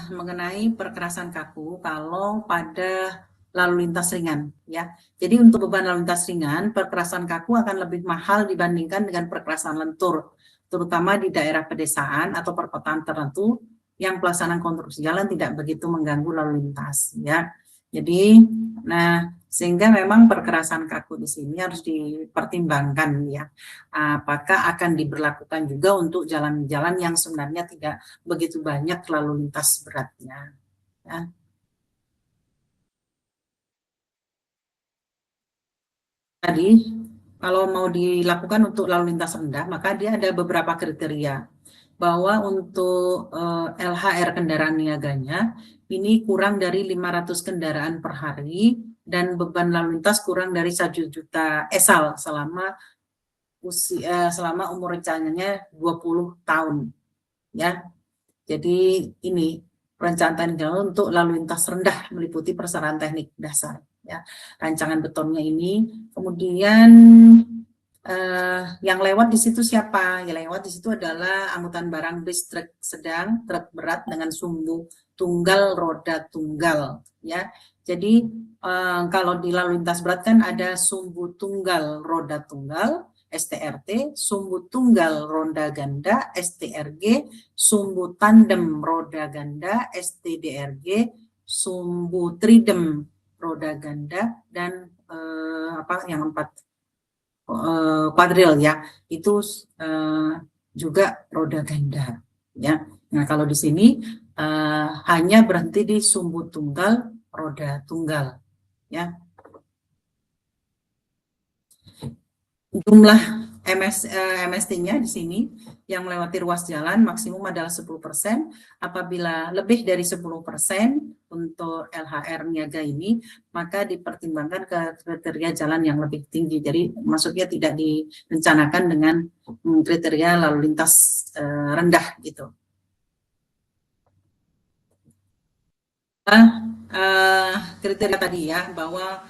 mengenai perkerasan kaku kalau pada lalu lintas ringan ya. Jadi untuk beban lalu lintas ringan, perkerasan kaku akan lebih mahal dibandingkan dengan perkerasan lentur, terutama di daerah pedesaan atau perkotaan tertentu yang pelaksanaan konstruksi jalan tidak begitu mengganggu lalu lintas ya. Jadi sehingga memang perkerasan kaku di sini harus dipertimbangkan ya. Apakah akan diberlakukan juga untuk jalan-jalan yang sebenarnya tidak begitu banyak lalu lintas beratnya ya. Tadi kalau mau dilakukan untuk lalu lintas rendah, maka dia ada beberapa kriteria bahwa untuk LHR kendaraan niaganya ini kurang dari 500 kendaraan per hari dan beban lalu lintas kurang dari 1 juta esal selama umur rencananya 20 tahun ya. Jadi ini perencanaan untuk lalu lintas rendah meliputi persyaratan teknik dasar ya. Rancangan betonnya ini, kemudian yang lewat di situ siapa? Yang lewat di situ adalah angkutan barang bis, truk sedang, truk berat dengan sumbu tunggal, roda tunggal ya. Jadi kalau di lalu lintas berat kan ada sumbu tunggal, roda tunggal, STRT, sumbu tunggal roda ganda, STRG, sumbu tandem roda ganda, STDRG, sumbu tridem roda ganda, dan yang 4 kuadril ya, itu juga roda ganda ya. Nah, kalau di sini hanya berhenti di sumbu tunggal, roda tunggal ya. Jumlah MST-nya di sini yang melewati ruas jalan maksimum adalah 10%. Apabila lebih dari 10% untuk LHR niaga ini, maka dipertimbangkan ke kriteria jalan yang lebih tinggi. Jadi maksudnya tidak direncanakan dengan kriteria lalu lintas rendah gitu. Kriteria tadi ya, bahwa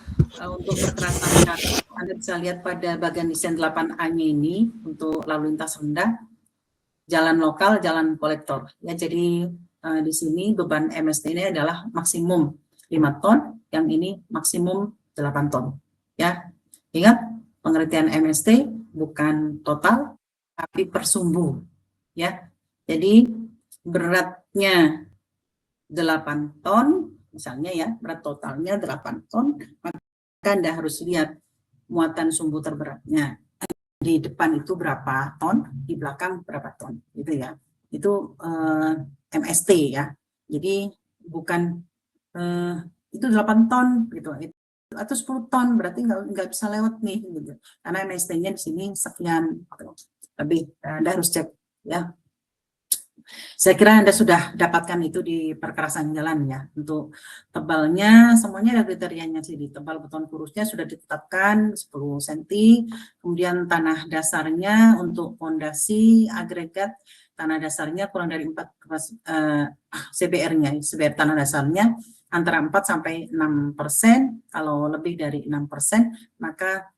untuk perkerasan kaku Anda bisa lihat pada bagian desain 8A-nya ini untuk lalu lintas rendah, jalan lokal, jalan kolektor ya. Jadi di sini beban MST ini adalah maksimum 5 ton, yang ini maksimum 8 ton ya. Ingat pengertian MST bukan total, tapi per sumbu, ya. Jadi beratnya 8 ton, misalnya ya, berat totalnya 8 ton, maka Anda harus lihat muatan sumbu terberatnya. Di depan itu berapa ton, di belakang berapa ton, gitu ya. Itu MST ya. Jadi bukan itu 8 ton gitu, atau 10 ton, berarti nggak bisa lewat nih gitu. Karena MST-nya di sini sekian gitu. Lebih Anda harus cek ya. Saya kira Anda sudah dapatkan itu di perkerasan jalan ya. Untuk tebalnya semuanya ada kriterianya sih. Di tebal beton kurusnya sudah ditetapkan 10 cm. Kemudian tanah dasarnya untuk fondasi agregat, tanah dasarnya kurang dari 4 CBR-nya, CBR tanah dasarnya antara 4 sampai 6%. Kalau lebih dari 6%, maka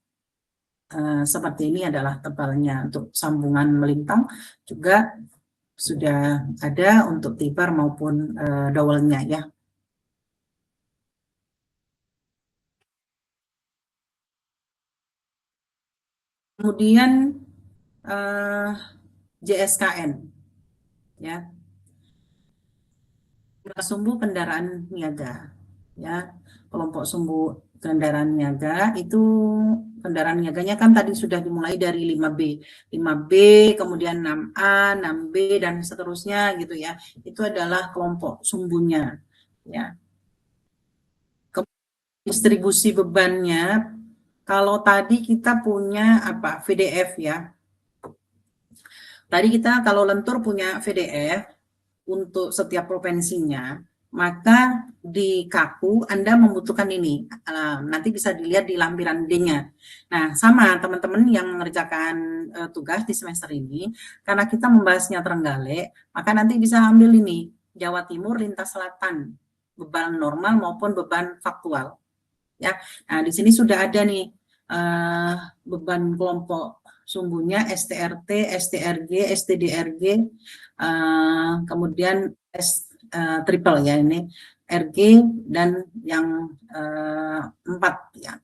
seperti ini adalah tebalnya. Untuk sambungan melintang juga sudah ada untuk tibar maupun dowelnya ya. Kemudian JSKN ya, sumbu kendaraan niaga ya. Kelompok sumbu kendaraan niaga itu, kendaraan niaganya kan tadi sudah dimulai dari 5B, kemudian 6A, 6B dan seterusnya gitu ya. Itu adalah kelompok sumbunya ya. Distribusi bebannya, kalau tadi kita punya apa, VDF ya. Tadi kita kalau lentur punya VDF untuk setiap provinsinya, maka di Kaku Anda membutuhkan ini. Nanti bisa dilihat di lampiran D-nya. Nah, sama teman-teman yang mengerjakan tugas di semester ini, karena kita membahasnya Trenggalek, maka nanti bisa ambil ini, Jawa Timur lintas selatan, beban normal maupun beban faktual. Ya, nah di sini sudah ada nih beban kelompok sumbunya STRT, STRG, STDRG, kemudian triple ya ini RG dan yang 4 ya.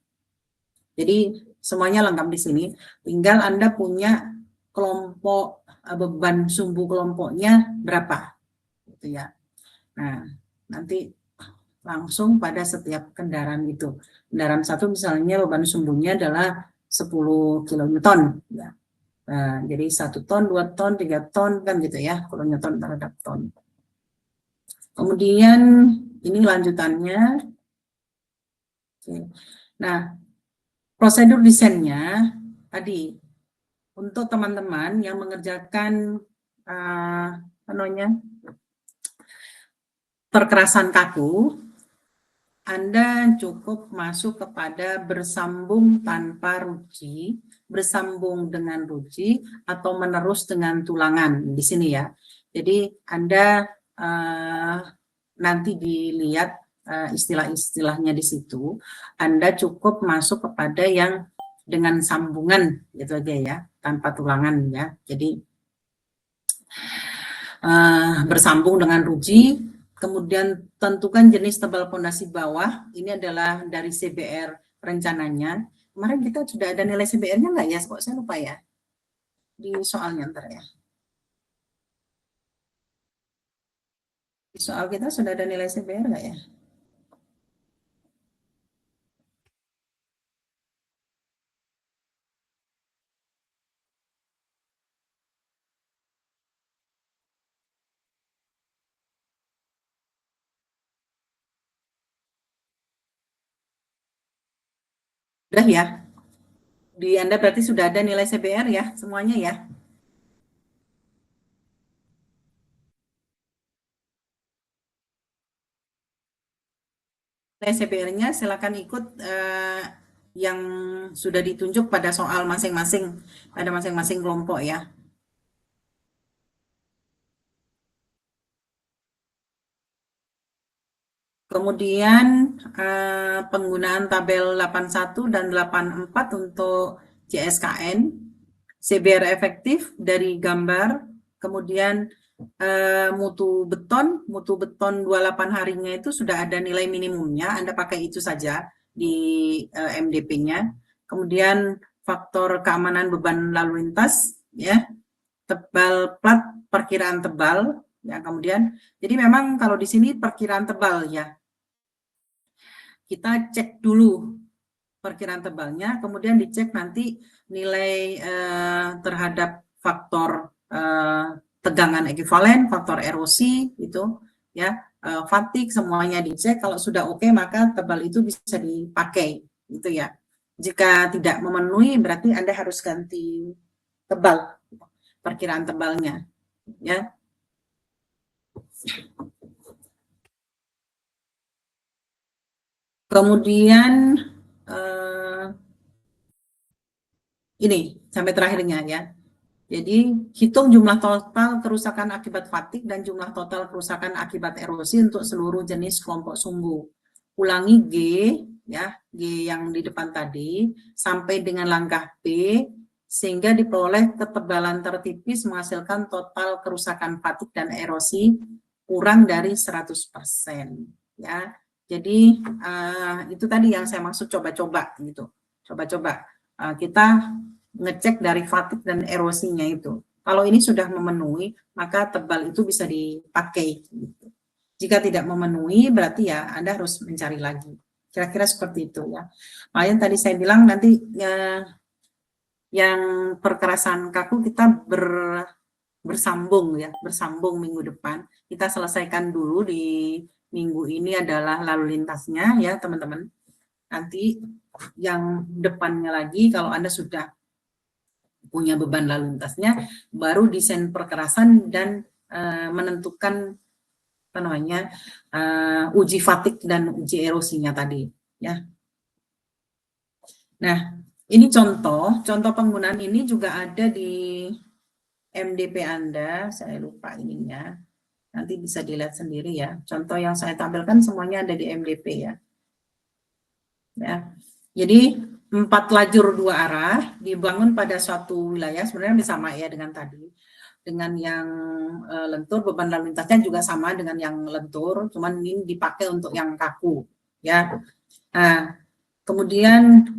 Jadi semuanya lengkap di sini. Tinggal Anda punya kelompok beban sumbu kelompoknya berapa, gitu ya. Nah nanti langsung pada setiap kendaraan itu. Kendaraan satu misalnya beban sumbunya adalah 10 kilonewton. Ya. Nah, jadi 1 ton, 2 ton, 3 ton kan gitu ya, kilonewton terhadap ton. Kemudian ini lanjutannya. Oke. Nah, prosedur desainnya tadi untuk teman-teman yang mengerjakan perkerasan kaku, Anda cukup masuk kepada bersambung tanpa ruji, bersambung dengan ruji, atau menerus dengan tulangan di sini ya. Jadi Anda nanti dilihat istilah-istilahnya di situ. Anda cukup masuk kepada yang dengan sambungan gitu aja ya, tanpa tulangan ya. Jadi bersambung dengan ruji. Kemudian tentukan jenis tebal pondasi bawah. Ini adalah dari CBR rencananya. Kemarin kita sudah ada nilai CBR-nya nggak ya? Kok saya lupa ya? Di soalnya ntar ya. Di soal kita sudah ada nilai CBR nggak ya? Sudah ya? Di Anda berarti sudah ada nilai CBR ya? Semuanya ya? Nilai CBR-nya silakan ikut yang sudah ditunjuk pada soal masing-masing, pada masing-masing kelompok ya. Kemudian penggunaan tabel 81 dan 84 untuk JSKN, CBR efektif dari gambar, kemudian mutu beton 28 harinya itu sudah ada nilai minimumnya, Anda pakai itu saja di MDP-nya. Kemudian faktor keamanan beban lalu lintas, ya, tebal plat perkiraan tebal, ya, kemudian, jadi memang kalau di sini perkiraan tebal, ya, kita cek dulu perkiraan tebalnya, kemudian dicek nanti nilai terhadap faktor tegangan ekivalen, faktor erosi, itu, ya, fatigue, semuanya dicek. Kalau sudah oke, maka tebal itu bisa dipakai, gitu ya. Jika tidak memenuhi, berarti Anda harus ganti tebal, perkiraan tebalnya, ya. Kemudian ini sampai terakhirnya, ya. Jadi hitung jumlah total kerusakan akibat fatigue dan jumlah total kerusakan akibat erosi untuk seluruh jenis kelompok sumbu. Ulangi G, ya, G yang di depan tadi sampai dengan langkah B sehingga diperoleh ketebalan tertipis menghasilkan total kerusakan fatigue dan erosi kurang dari 100%, ya. Jadi itu tadi yang saya maksud coba-coba gitu. Coba-coba kita ngecek dari fatigue dan erosinya itu. Kalau ini sudah memenuhi, maka tebal itu bisa dipakai. Gitu. Jika tidak memenuhi, berarti ya Anda harus mencari lagi. Kira-kira seperti itu, ya. Makanya tadi saya bilang nanti yang perkerasan kaku kita bersambung, ya, bersambung minggu depan. Kita selesaikan dulu di minggu ini adalah lalu lintasnya, ya teman-teman. Nanti yang depannya lagi, kalau Anda sudah punya beban lalu lintasnya, baru desain perkerasan dan menentukan apa namanya uji fatigue dan uji erosinya tadi, ya. Nah, ini contoh penggunaan ini juga ada di MDP Anda, saya lupa ininya, nanti bisa dilihat sendiri, ya. Contoh yang saya tampilkan semuanya ada di MDP, ya. Ya, jadi 4 lajur 2 arah dibangun pada suatu wilayah, sebenarnya sama ya dengan tadi. Dengan yang lentur, beban lalu lintasnya juga sama dengan yang lentur, cuman ini dipakai untuk yang kaku, ya. Nah, kemudian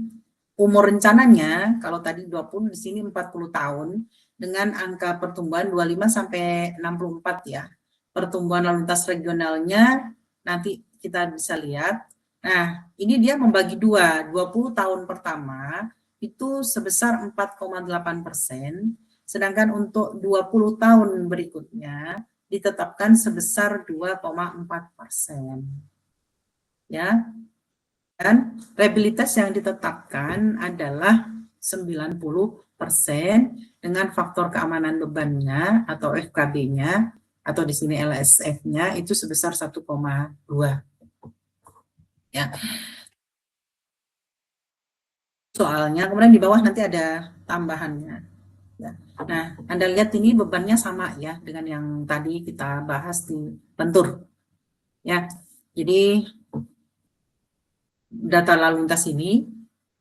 umur rencananya, kalau tadi 20, di sini 40 tahun, dengan angka pertumbuhan 25 sampai 64, ya. Pertumbuhan lalu lintas regionalnya, nanti kita bisa lihat. Nah, ini dia membagi 2, 20 tahun pertama itu sebesar 4,8%, sedangkan untuk 20 tahun berikutnya ditetapkan sebesar 2,4%. Ya. Dan reliabilitas yang ditetapkan adalah 90% dengan faktor keamanan bebannya atau FKB-nya atau di sini LSF-nya itu sebesar 1,2. Ya. Soalnya kemudian di bawah nanti ada tambahannya. Ya. Nah, Anda lihat ini bebannya sama ya dengan yang tadi kita bahas di lentur. Ya. Jadi data lalu lintas ini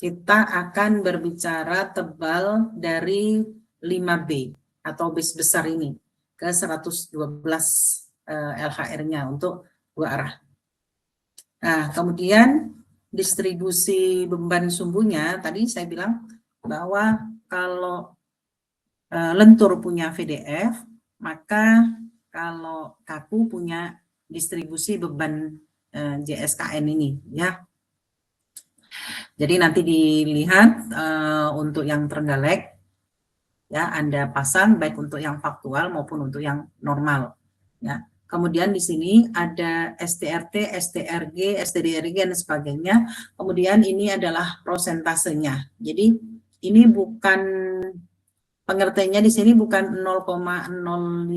kita akan berbicara tebal dari 5B atau base besar ini ke 112 LHR-nya untuk 2 arah. Nah, kemudian distribusi beban sumbunya, tadi saya bilang bahwa kalau lentur punya VDF, maka kalau kaku punya distribusi beban JSKN ini, ya. Jadi nanti dilihat untuk yang Trenggalek, ya Anda pasang baik untuk yang faktual maupun untuk yang normal, ya. Kemudian di sini ada STRT, STRG, STDRG dan sebagainya. Kemudian ini adalah prosentasenya. Jadi ini bukan pengertiannya di sini bukan 0,05,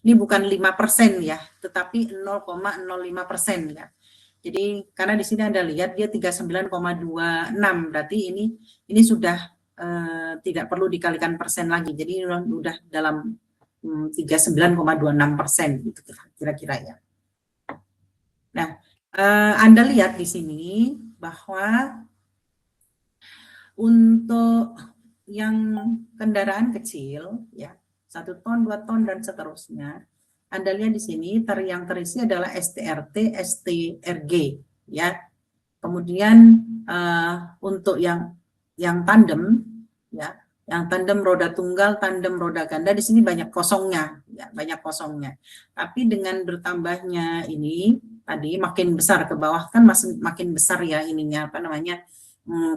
ini bukan 5% ya, tetapi 0,05% ya. Jadi karena di sini Anda lihat dia 39,26, berarti ini sudah tidak perlu dikalikan persen lagi. Jadi sudah dalam 39,26% gitu kira-kira ya. Nah, Anda lihat di sini bahwa untuk yang kendaraan kecil ya 1 ton, 2 ton dan seterusnya, Anda lihat di sini yang terisi adalah STRT, STRG ya. Kemudian untuk yang yang tandem, ya, yang tandem roda tunggal, tandem roda ganda, di sini banyak kosongnya, ya, banyak kosongnya. Tapi dengan bertambahnya ini tadi makin besar ke bawah kan makin besar ya ininya apa namanya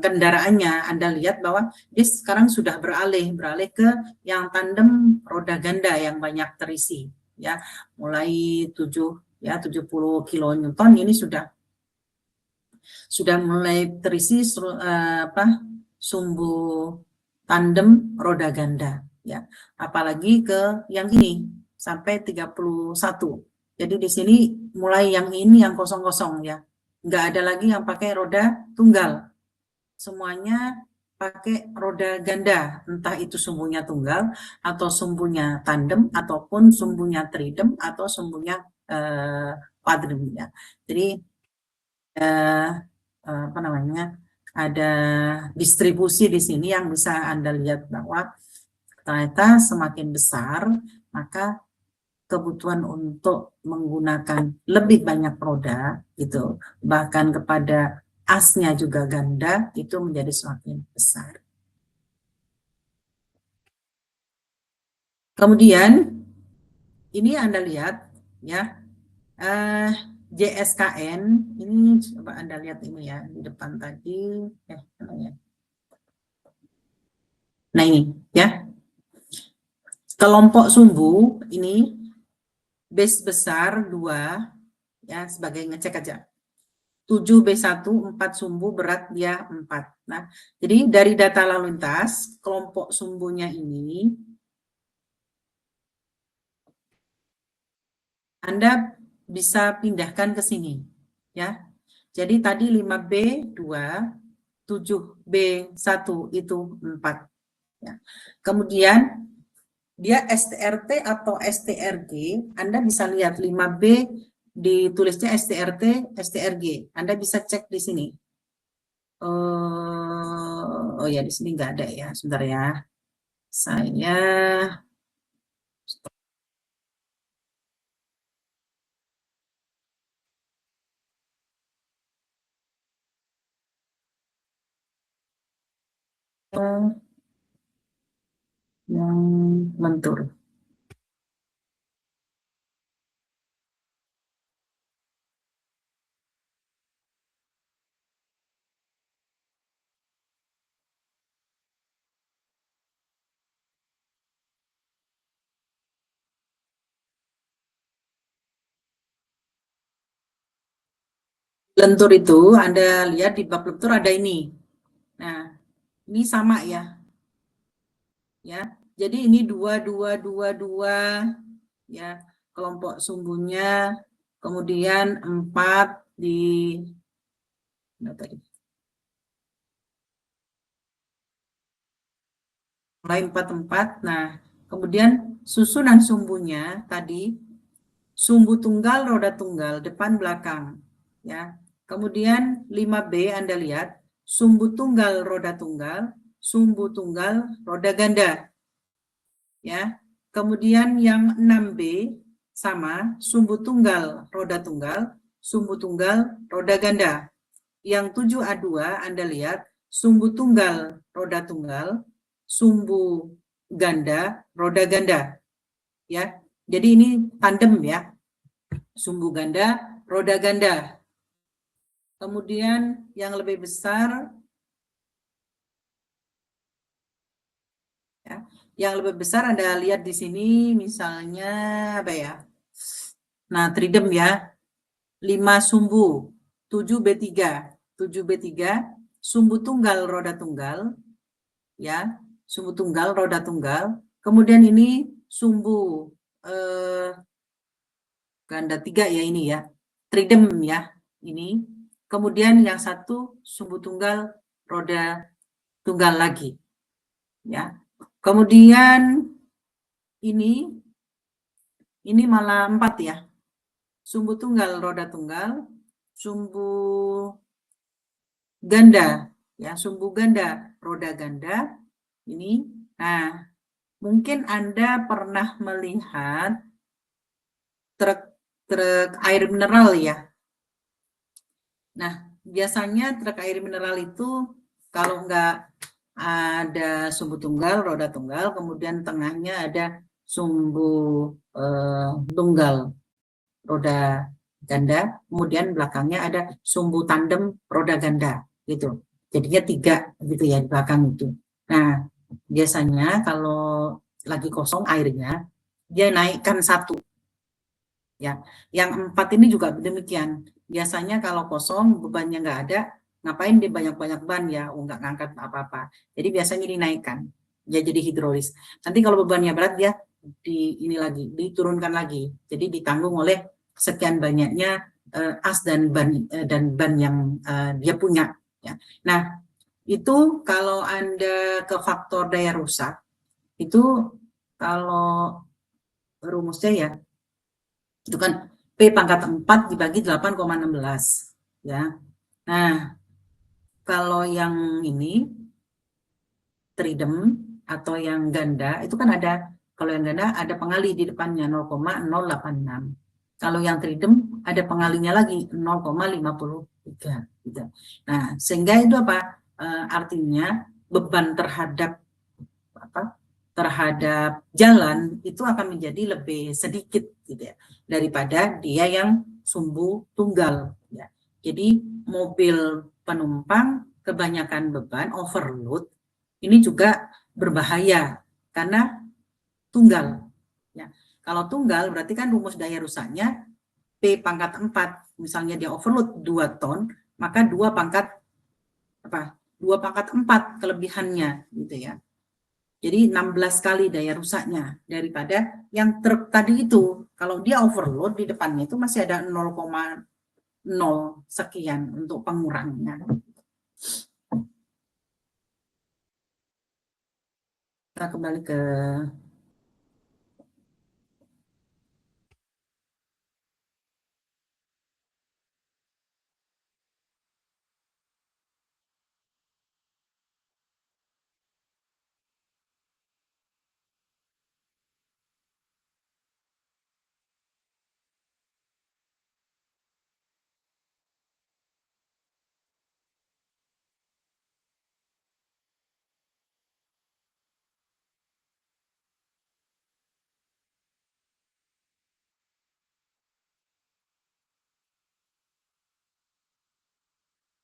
kendaraannya. Anda lihat bahwa dia sekarang sudah beralih ke yang tandem roda ganda yang banyak terisi, ya, mulai 70 kilonewton ini sudah mulai terisi sumbu tandem roda ganda, ya. Apalagi ke yang ini sampai 31. Jadi di sini mulai yang ini yang kosong-kosong, ya. Nggak ada lagi yang pakai roda tunggal. Semuanya pakai roda ganda, entah itu sumbunya tunggal atau sumbunya tandem ataupun sumbunya tridem atau sumbunya quadrem, ya. Jadi apa namanya, ada distribusi di sini yang bisa Anda lihat bahwa ternyata semakin besar maka kebutuhan untuk menggunakan lebih banyak roda gitu, bahkan kepada asnya juga ganda itu menjadi semakin besar. Kemudian ini Anda lihat ya, JSKN ini coba Anda lihat ini ya di depan tadi, nah ini ya, kelompok sumbu ini base besar 2 ya, sebagai ngecek aja. 7B1 4 sumbu, berat dia 4. Nah, jadi dari data lalu lintas kelompok sumbunya ini Anda bisa pindahkan ke sini ya. Jadi tadi 5B2, 7B1 itu 4 ya. Kemudian dia STRT atau STRG, Anda bisa lihat 5B ditulisnya STRT, STRG. Anda bisa cek di sini. Oh ya, di sini nggak ada ya, sebentar ya. Saya yang lentur. Lentur itu Anda lihat di bab lentur ada ini. Nah, ini sama ya. Ya. Jadi ini 2 ya, kelompok sumbunya, kemudian 4 di mulai 4. Nah, kemudian susunan sumbunya tadi sumbu tunggal, roda tunggal, depan belakang, ya. Kemudian 5B Anda lihat sumbu tunggal, roda tunggal, sumbu tunggal, roda ganda, ya. Kemudian yang 6B sama sumbu tunggal, roda tunggal, sumbu tunggal, roda ganda. Yang 7A2 Anda lihat sumbu tunggal, roda tunggal, sumbu ganda, roda ganda, ya. Jadi ini tandem ya, sumbu ganda, roda ganda. Kemudian yang lebih besar, ya, yang lebih besar Anda lihat di sini misalnya apa ya? Nah, tridem ya, 5 sumbu, 7B3, 7B3, sumbu tunggal, roda tunggal, ya, sumbu tunggal, roda tunggal. Kemudian ini sumbu ganda 3 ya ini ya, tridem ya ini. Kemudian yang satu sumbu tunggal, roda tunggal lagi, ya. Kemudian ini malah 4 ya, sumbu tunggal, roda tunggal, sumbu ganda, ya, sumbu ganda, roda ganda ini. Nah, mungkin Anda pernah melihat truk air mineral ya. Nah, biasanya truk air mineral itu kalau nggak ada sumbu tunggal, roda tunggal, kemudian tengahnya ada sumbu tunggal, roda ganda, kemudian belakangnya ada sumbu tandem roda ganda, gitu. Jadinya 3 gitu ya di belakang itu. Nah, biasanya kalau lagi kosong airnya, dia naikkan 1. Ya, yang 4 ini juga demikian. Biasanya kalau kosong bebannya nggak ada, ngapain dia banyak-banyak ban ya, nggak ngangkat apa-apa. Jadi biasanya dinaikkan, ya jadi hidrolis. Nanti kalau bebannya berat dia diturunkan lagi. Jadi ditanggung oleh sekian banyaknya as dan ban yang dia punya. Ya. Nah, itu kalau Anda ke faktor daya rusak, itu kalau rumusnya ya, itu kan P pangkat 4 dibagi 8,16 ya. Nah, kalau yang ini tridem atau yang ganda itu kan ada, kalau yang ganda ada pengali di depannya 0,086. Kalau yang tridem ada pengalinya lagi 0,53 gitu. Nah, sehingga itu apa? Artinya beban terhadap jalan itu akan menjadi lebih sedikit gitu ya, daripada dia yang sumbu tunggal ya. Jadi mobil penumpang kebanyakan beban overload ini juga berbahaya karena tunggal ya. Kalau tunggal berarti kan rumus daya rusaknya P pangkat 4, misalnya dia overload 2 ton, maka 2 pangkat 4 kelebihannya gitu ya. Jadi 16 kali daya rusaknya daripada yang truk tadi itu. Kalau dia overload di depannya itu masih ada 0,0 sekian untuk pengurangnya. Kita kembali ke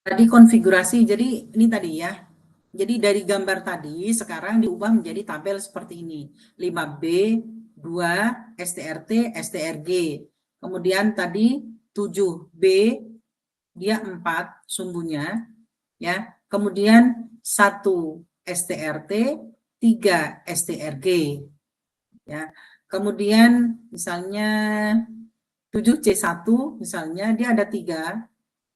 tadi konfigurasi. Jadi ini tadi ya. Jadi dari gambar tadi sekarang diubah menjadi tabel seperti ini. 5B, 2, STRT, STRG. Kemudian tadi 7B, dia 4 sumbunya. Ya. Kemudian 1 STRT, 3 STRG. Ya. Kemudian misalnya 7C1, misalnya dia ada 3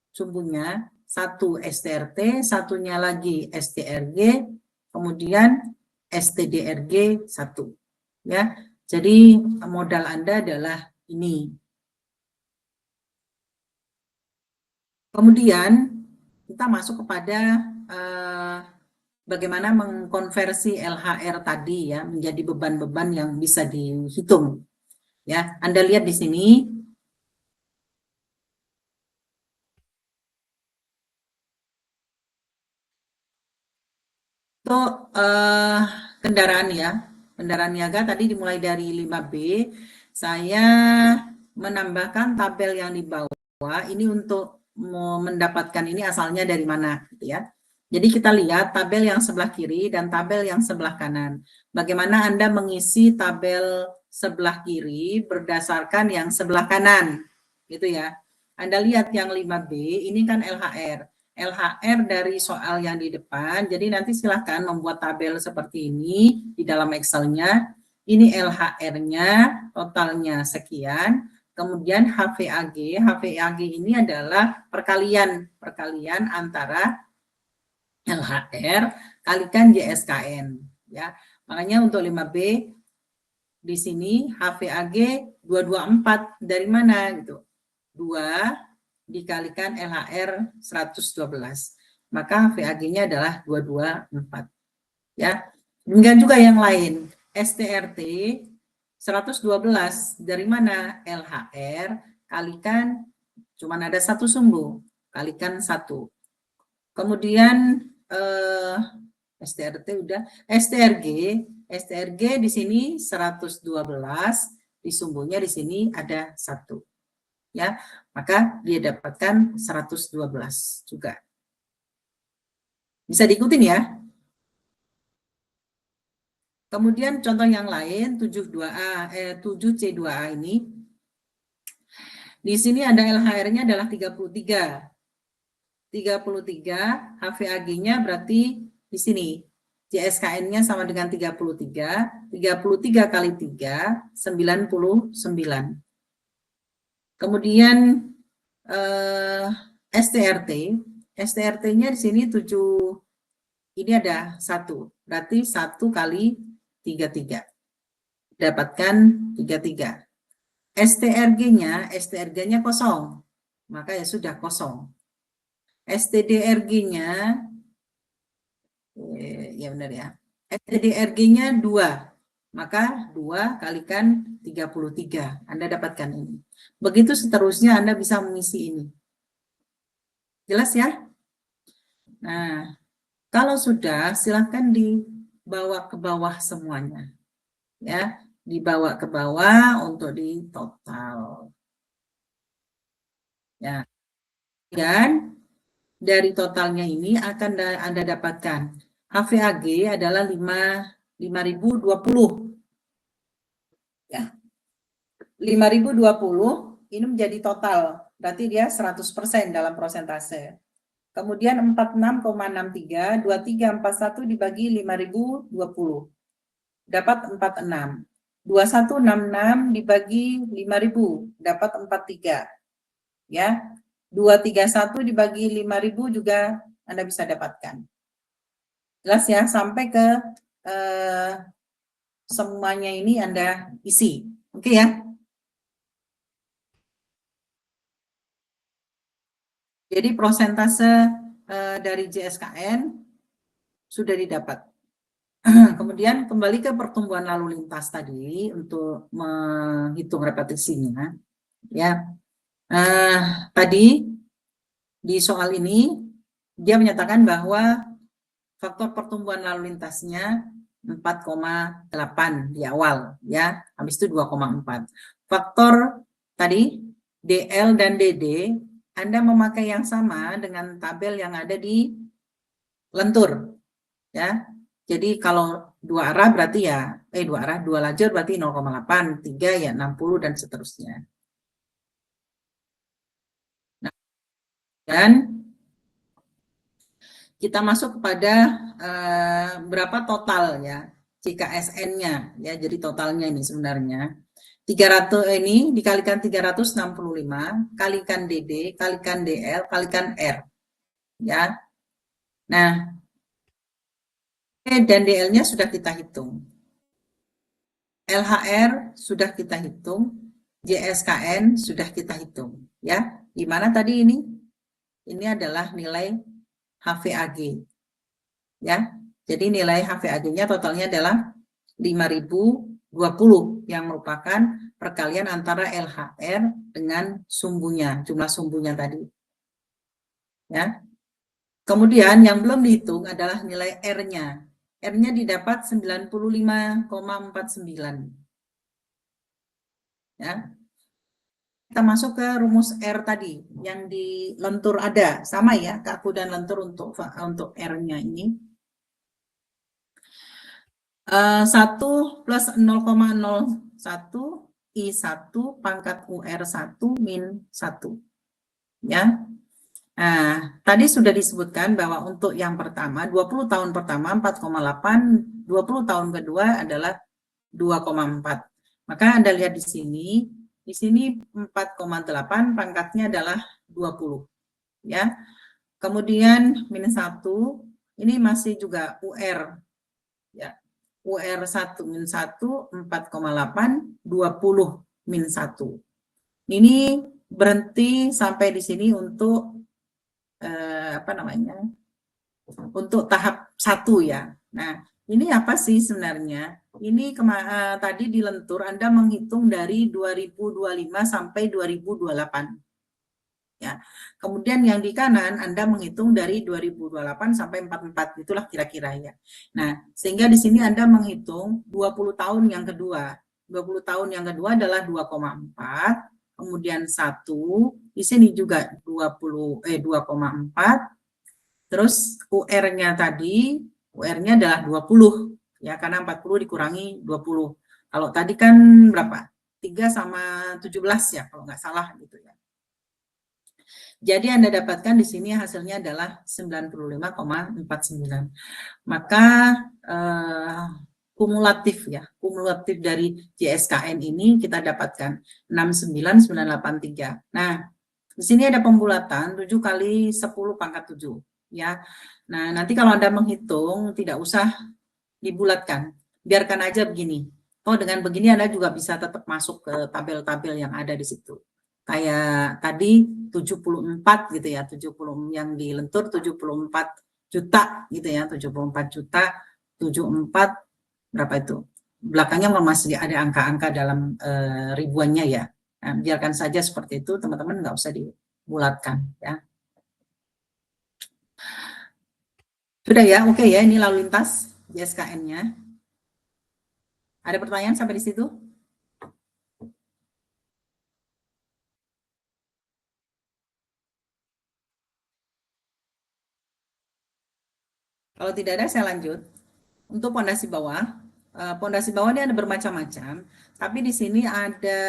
sumbunya. 1 STRT, satunya lagi STRG, kemudian STDRG 1. Ya. Jadi modal Anda adalah ini. Kemudian kita masuk kepada bagaimana mengkonversi LHR tadi ya menjadi beban-beban yang bisa dihitung. Ya, Anda lihat di sini. Untuk kendaraan ya, kendaraan niaga tadi dimulai dari 5B, saya menambahkan tabel yang di bawah ini untuk mendapatkan ini asalnya dari mana gitu ya. Jadi kita lihat tabel yang sebelah kiri dan tabel yang sebelah kanan. Bagaimana Anda mengisi tabel sebelah kiri berdasarkan yang sebelah kanan gitu ya. Anda lihat yang 5B ini kan LHR. LHR dari soal yang di depan, jadi nanti silahkan membuat tabel seperti ini di dalam Excel-nya. Ini LHR-nya, totalnya sekian. Kemudian HVAG ini adalah perkalian antara LHR kalikan JSKN. Ya, makanya untuk 5B di sini HVAG 224 dari mana gitu? 2 dikalikan LHR 112. Maka VAG-nya adalah 224. Ya. Demikian juga yang lain. STRT 112 dari mana? LHR kalikan cuman ada 1 sumbu, kalikan 1. Kemudian STRT udah, STRG di sini 112, di sumbunya di sini ada 1. Ya, maka dia dapatkan 112 juga. Bisa diikutin ya. Kemudian contoh yang lain 7C2A ini. Di sini ada LHR-nya adalah 33. 33, HVAG-nya berarti di sini. JSKN-nya sama dengan 33. 33 kali 3, 99. Kemudian STRT-nya di sini 7, ini ada 1. Berarti 1 kali 33. Dapatkan 33. STRG-nya kosong. Maka ya sudah kosong. STDRG-nya ya benar ya. STDRG-nya 2. Maka 2 kalikan 33. Anda dapatkan ini. Begitu seterusnya Anda bisa mengisi ini. Jelas ya? Nah, kalau sudah silahkan dibawa ke bawah semuanya. Ya, dibawa ke bawah untuk di total. Ya. Dan dari totalnya ini akan Anda dapatkan HVAG adalah 5.020. Ya. 5.020 ini menjadi total. Berarti dia 100% dalam prosentase. Kemudian 46,63, 2341 dibagi 5.020. Dapat 46. 2166 dibagi 5.000 dapat 43. Ya. 231 dibagi 5.000 juga Anda bisa dapatkan. Jelas ya, sampai ke semuanya ini Anda isi. Oke ya. Jadi prosentase dari JSKN sudah didapat. Kemudian kembali ke pertumbuhan lalu lintas tadi untuk menghitung repetisinya. Ya. Tadi di soal ini dia menyatakan bahwa faktor pertumbuhan lalu lintasnya 4,8 di awal, ya, habis itu 2,4. Faktor tadi DL dan DD Anda memakai yang sama dengan tabel yang ada di lentur, ya. Jadi kalau dua arah berarti ya dua lajur berarti 0,8, 3 ya 60 dan seterusnya. Dan kita masuk kepada berapa total ya CKSN-nya ya. Jadi totalnya ini sebenarnya 300 ini dikalikan 365 kalikan DD kalikan DL kalikan R ya. Nah, dan DL-nya sudah kita hitung. LHR sudah kita hitung, JSKN sudah kita hitung ya. Di mana tadi ini? Ini adalah nilai HVAG. Ya. Jadi nilai HVAG-nya totalnya adalah 5.020 yang merupakan perkalian antara LHR dengan sumbunya, jumlah sumbunya tadi. Ya. Kemudian yang belum dihitung adalah nilai R-nya. R-nya didapat 95,49. Ya. Kita masuk ke rumus R tadi yang di lentur ada, sama ya kaku dan lentur untuk R-nya ini. 1 plus 0,01 I1 pangkat UR1 min 1. Ya. Nah, tadi sudah disebutkan bahwa untuk yang pertama, 20 tahun pertama 4,8, 20 tahun kedua adalah 2,4. Maka Anda lihat di sini 4,8 pangkatnya adalah 20. Ya. Kemudian minus 1, ini masih juga UR. Ya. UR1 min 1, 4,8, 20 min 1. Ini berhenti sampai di sini untuk untuk tahap 1 ya. Nah, ini apa sih sebenarnya? Ini tadi di lentur Anda menghitung dari 2025 sampai 2028. ya. Kemudian yang di kanan Anda menghitung dari 2028 sampai 44, itulah kira-kira ya. Nah, sehingga di sini Anda menghitung 20 tahun yang kedua. 20 tahun yang kedua adalah 2,4, kemudian 1, di sini juga 2,4, terus UR-nya tadi, UR-nya adalah 20, ya, karena 40 dikurangi 20. Kalau tadi kan berapa? 3 sama 17 ya, kalau nggak salah gitu ya. Jadi Anda dapatkan di sini hasilnya adalah 95,49. Maka kumulatif ya, kumulatif dari JSKN ini kita dapatkan 69983. Nah, di sini ada pembulatan 7 kali 10 pangkat 7 ya. Nah, nanti kalau Anda menghitung tidak usah dibulatkan. Biarkan aja begini. Oh, dengan begini Anda juga bisa tetap masuk ke tabel-tabel yang ada di situ. Kayak tadi 74 gitu ya, 70 yang di lentur 74 juta gitu ya, 74 juta, 74 berapa itu? Belakangnya masih ada angka-angka dalam ribuannya ya. Nah, biarkan saja seperti itu, teman-teman nggak usah dibulatkan ya. Sudah ya, oke ya, ini lalu lintas JSKN-nya. Ada pertanyaan sampai di situ? Kalau tidak ada, saya lanjut. Untuk pondasi bawah ini ada bermacam-macam, tapi di sini ada,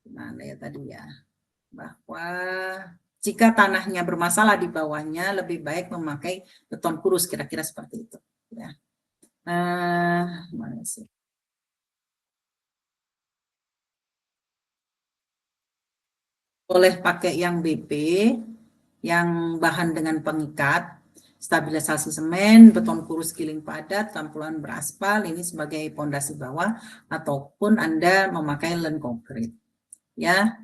mana ya tadi ya, bahwa jika tanahnya bermasalah di bawahnya, lebih baik memakai beton kurus, kira-kira seperti itu. Ya. Mana sih? Boleh pakai yang BP, yang bahan dengan pengikat, stabilisasi semen, beton kurus giling padat, tampulan beraspal, ini sebagai pondasi bawah, ataupun Anda memakai lem konkrit. Ya,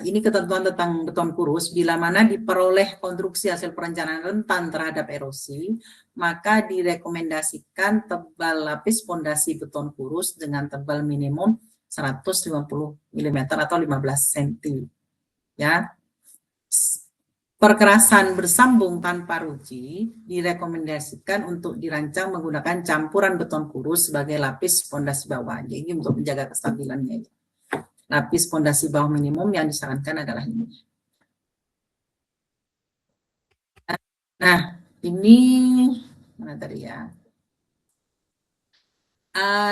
ini ketentuan tentang beton kurus. Bila mana diperoleh konstruksi hasil perencanaan rentan terhadap erosi, maka direkomendasikan tebal lapis pondasi beton kurus dengan tebal minimum 150 mm atau 15 cm. Ya. Perkerasan bersambung tanpa ruji direkomendasikan untuk dirancang menggunakan campuran beton kurus sebagai lapis pondasi bawah. Jadi untuk menjaga kestabilannya. Lapis pondasi bawah minimum yang disarankan adalah ini. Nah, ini mana tadi ya?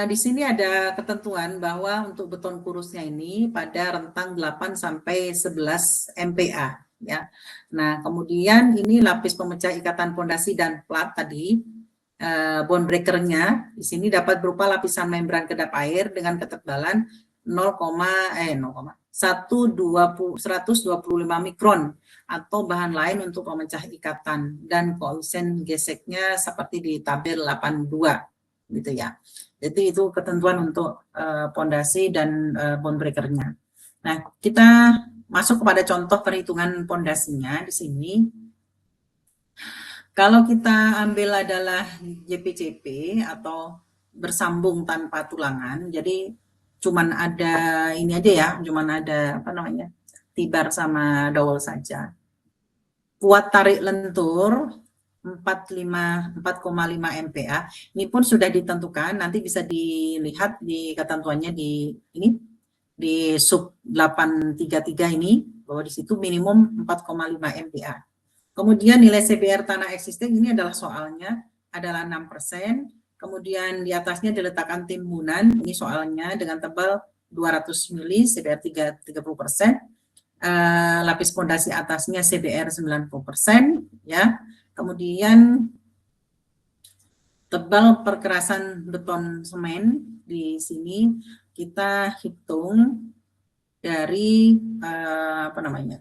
Di sini ada ketentuan bahwa untuk beton kurusnya ini pada rentang 8 sampai 11 MPa. Ya, nah kemudian ini lapis pemecah ikatan pondasi dan plat tadi, bond breakernya di sini dapat berupa lapisan membran kedap air dengan ketebalan 125 mikron atau bahan lain untuk pemecah ikatan dan koefisien geseknya seperti di tabel 82 gitu ya. Jadi itu ketentuan untuk pondasi dan bond breakernya. Nah, kita masuk kepada contoh perhitungan pondasinya di sini. Kalau kita ambil adalah JPCP atau bersambung tanpa tulangan, jadi cuman ada ini aja ya, cuman ada apa namanya, tibar sama dowel saja. Kuat tarik lentur 4,5 MPa, ini pun sudah ditentukan, nanti bisa dilihat di ketentuannya di ini. Di sub 833 ini, bahwa di situ minimum 4,5 MPa. Kemudian nilai CBR tanah existing ini adalah soalnya adalah 6%. Kemudian di atasnya diletakkan timbunan, ini soalnya dengan tebal 200 mili, CBR 30%. Lapis pondasi atasnya CBR 90%. Ya. Kemudian tebal perkerasan beton semen di sini kita hitung dari apa namanya,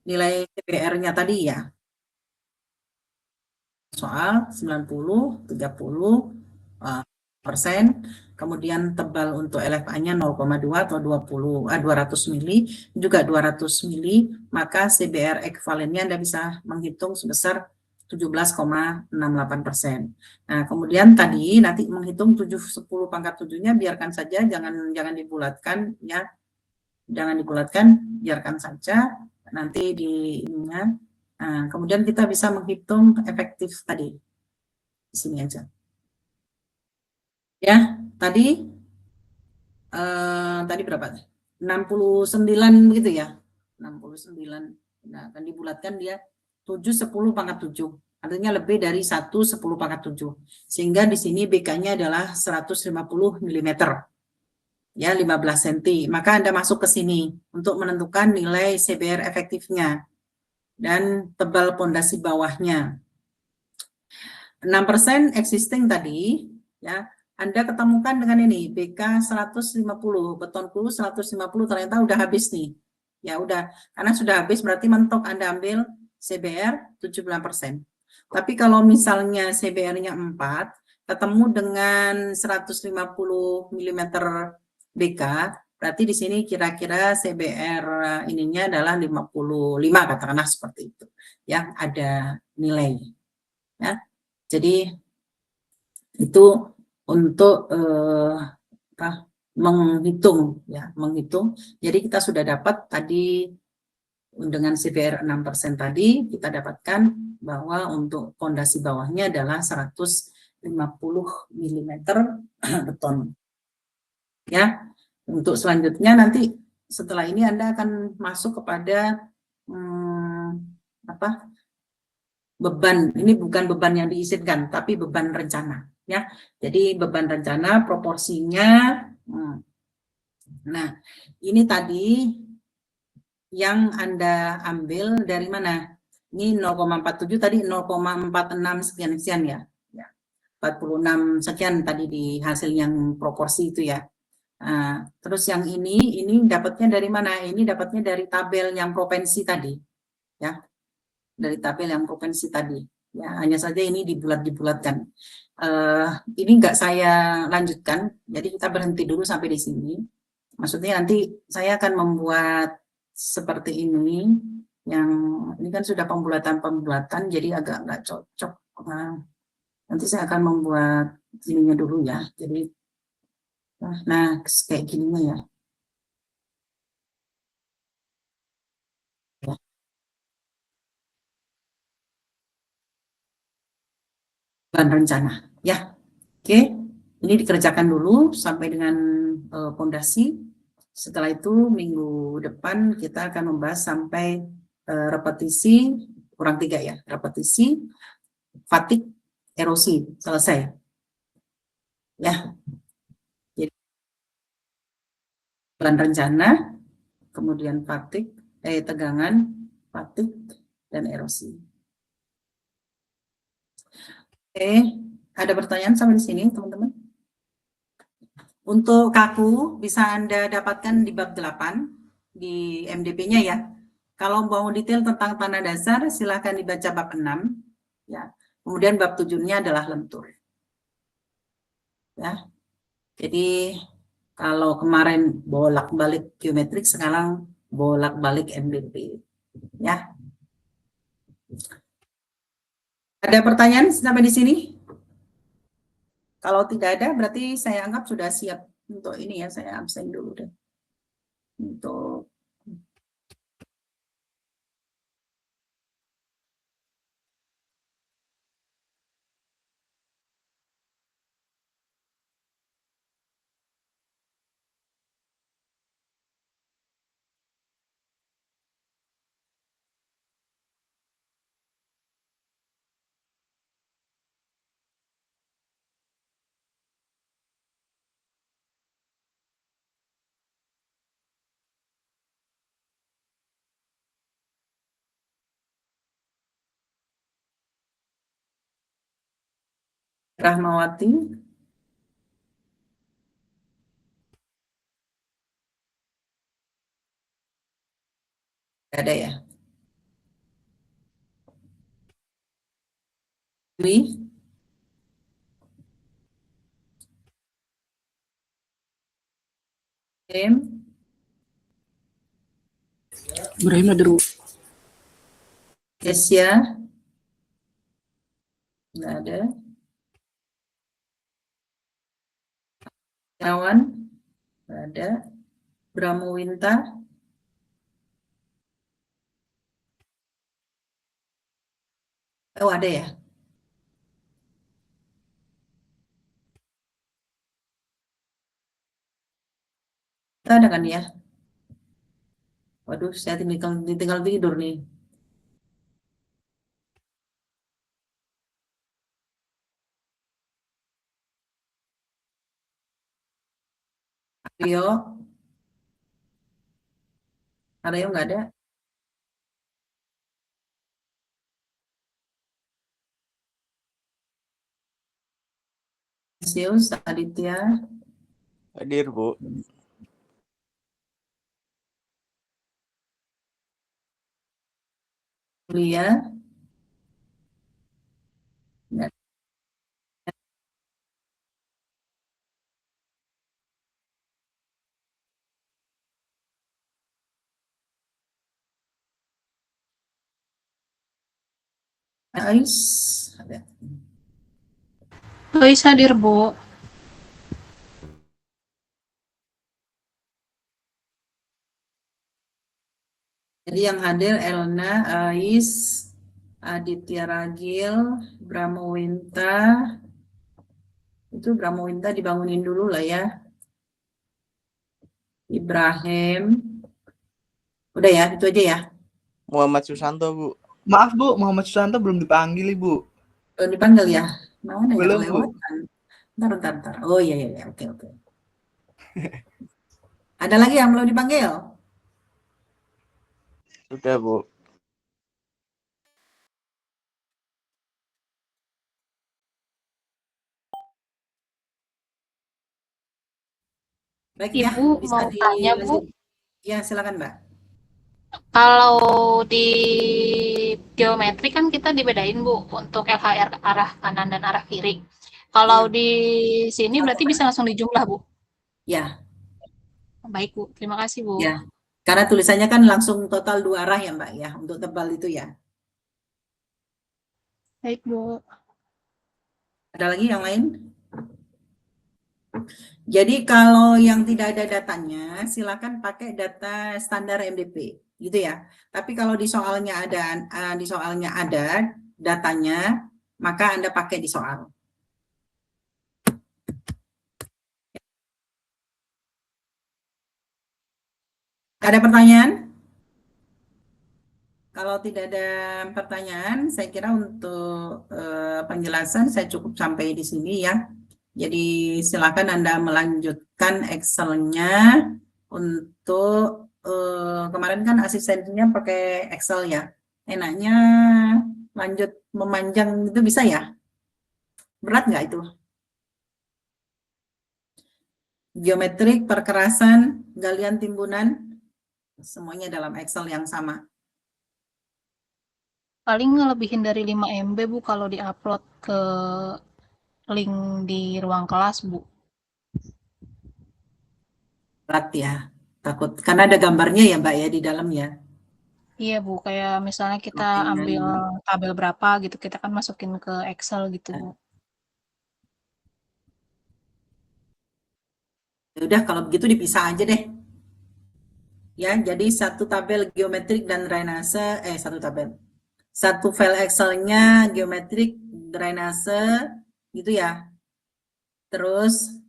nilai CBR-nya tadi ya, soal 90, 30%, kemudian tebal untuk LFA-nya 0,2 atau 200 mili, juga 200 mili, maka CBR ekuivalennya Anda bisa menghitung sebesar 17,68%. Nah, kemudian tadi nanti menghitung 7/10 pangkat 7-nya biarkan saja, jangan dibulatkan ya. Jangan dibulatkan, biarkan saja. nanti di ininya. Nah, kemudian kita bisa menghitung efektif tadi. Di sini aja. Ya, tadi berapa? 69 begitu ya. 69. Nah, akan dibulatkan dia 7 10 pangkat 7. Artinya lebih dari 1 10 pangkat 7. Sehingga di sini BK-nya adalah 150 mm. Ya, 15 cm. Maka Anda masuk ke sini untuk menentukan nilai CBR efektifnya dan tebal pondasi bawahnya. 6% existing tadi, ya, Anda ketemukan dengan ini, BK 150, beton kulu 150 ternyata udah habis nih. Ya udah, karena sudah habis berarti mentok Anda ambil CBR 70%. Tapi kalau misalnya CBR-nya 4, ketemu dengan 150 mm BK, berarti di sini kira-kira CBR ininya adalah 55, katakanlah seperti itu. Yang ada nilai. Ya. Jadi itu untuk menghitung ya, menghitung. Jadi kita sudah dapat tadi dengan CBR 6% tadi kita dapatkan bahwa untuk fondasi bawahnya adalah 150 mm beton. Ya. Untuk selanjutnya nanti setelah ini Anda akan masuk kepada beban. Ini bukan beban yang diizinkan, tapi beban rencana. Ya, jadi beban rencana proporsinya. Nah, ini tadi yang Anda ambil dari mana? Ini 0,47 tadi 0,46 sekian ya. 46 sekian tadi di hasil yang proporsi itu ya. Nah, terus yang ini dapatnya dari mana? Ini dapatnya dari tabel yang provinsi tadi. Ya. Dari tabel yang provinsi tadi. Ya, hanya saja ini dibulatkan. Ini enggak saya lanjutkan, jadi kita berhenti dulu sampai di sini. Maksudnya nanti saya akan membuat seperti ini, yang ini kan sudah pembulatan, jadi agak enggak cocok. Nah, nanti saya akan membuat ininya dulu ya. Jadi, nah kayak gininya ya. Bahan rencana, ya. Oke, ini dikerjakan dulu sampai dengan pondasi. Setelah itu minggu depan kita akan membahas sampai repetisi kurang 3 ya, repetisi, fatigue, erosi, selesai. Ya, jadi plan rencana, kemudian fatigue, tegangan, fatigue, dan erosi. Oke, ada pertanyaan sampai di sini teman-teman? Untuk kaku bisa Anda dapatkan di bab 8 di MDP-nya ya. Kalau mau detail tentang tanah dasar silahkan dibaca bab 6 ya. Kemudian bab 7-nya adalah lentur. Ya. Jadi kalau kemarin bolak-balik geometrik, sekarang bolak-balik MDP ya. Ada pertanyaan sampai di sini? Kalau tidak ada, berarti saya anggap sudah siap untuk ini ya. Saya absen dulu deh. Untuk Rahmawati. Ada ya? Dwi. Tim. Ibrahim ada dulu. Kesia. Nggak ada. Kawan. Nggak ada. Bramowinta. Oh, ada ya? Ada kan ya? Waduh, saya tinggal tidur nih. Aryo, Aryo nggak ada? Zeus, Aditya, Hadir, Bu. Lia, nggak ada. Ais, ada. Lois hadir, Bu. Jadi yang hadir Elna, Ais, Aditya Ragil, Bramowinta. Itu Bramowinta dibangunin dulu lah ya. Ibrahim. Udah ya, itu aja ya. Muhammad Susanto, Bu. Maaf Bu, Muhammad Susanto belum dipanggil Ibu. Dipanggil ya. Mana ya Belum, Bu. kelewatan? Ntar. Oh iya. Oke. Ada lagi yang belum dipanggil? Sudah, Bu. Baik ya, Ibu bisa mau tanya, Bu. dilanjut. Ya, silakan Mbak. Kalau di geometri kan kita dibedain, Bu, untuk LHR arah kanan dan arah kiri. Kalau Ya. di sini berarti bisa langsung dijumlah, Bu. Ya, Baik, Bu. Terima kasih, Bu. ya. Karena tulisannya kan langsung total 2 arah ya Mbak ya, untuk tebal itu ya. Baik, Bu. Ada lagi yang lain? Jadi kalau yang tidak ada datanya, silakan pakai data standar MDP, gitu ya. Tapi kalau di soalnya ada datanya, maka Anda pakai di soal. Ada pertanyaan? Kalau tidak ada pertanyaan, saya kira untuk penjelasan saya cukup sampai di sini ya. Jadi silakan Anda melanjutkan Excel-nya untuk kemarin kan asistennya pakai Excel ya. Enaknya lanjut memanjang itu bisa ya? Berat nggak itu? Geometrik, perkerasan, galian timbunan, semuanya dalam Excel yang sama. Paling ngelebihin dari 5 MB, Bu, kalau di-upload ke link di ruang kelas, Bu. Berat ya, takut. Karena ada gambarnya ya Mbak ya di dalam ya. Iya, Bu, kayak misalnya kita Oke. ambil tabel berapa gitu, kita kan masukin ke Excel gitu, Bu. Ya udah kalau begitu dipisah aja deh. Ya, jadi satu tabel geometrik dan drainase, satu tabel. Satu file Excel-nya geometrik, drainase, gitu ya. Terus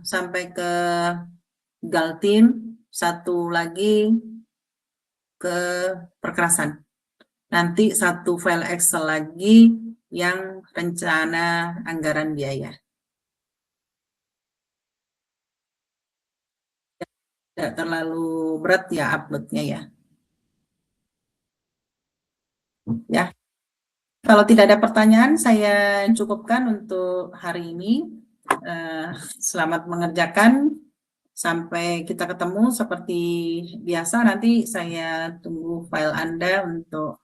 sampai ke Galtim, satu lagi ke perkerasan. Nanti satu file Excel lagi yang rencana anggaran biaya. Tidak terlalu berat ya uploadnya ya. Ya, kalau tidak ada pertanyaan, saya cukupkan untuk hari ini. Selamat mengerjakan. Sampai kita ketemu seperti biasa. Nanti saya tunggu file Anda untuk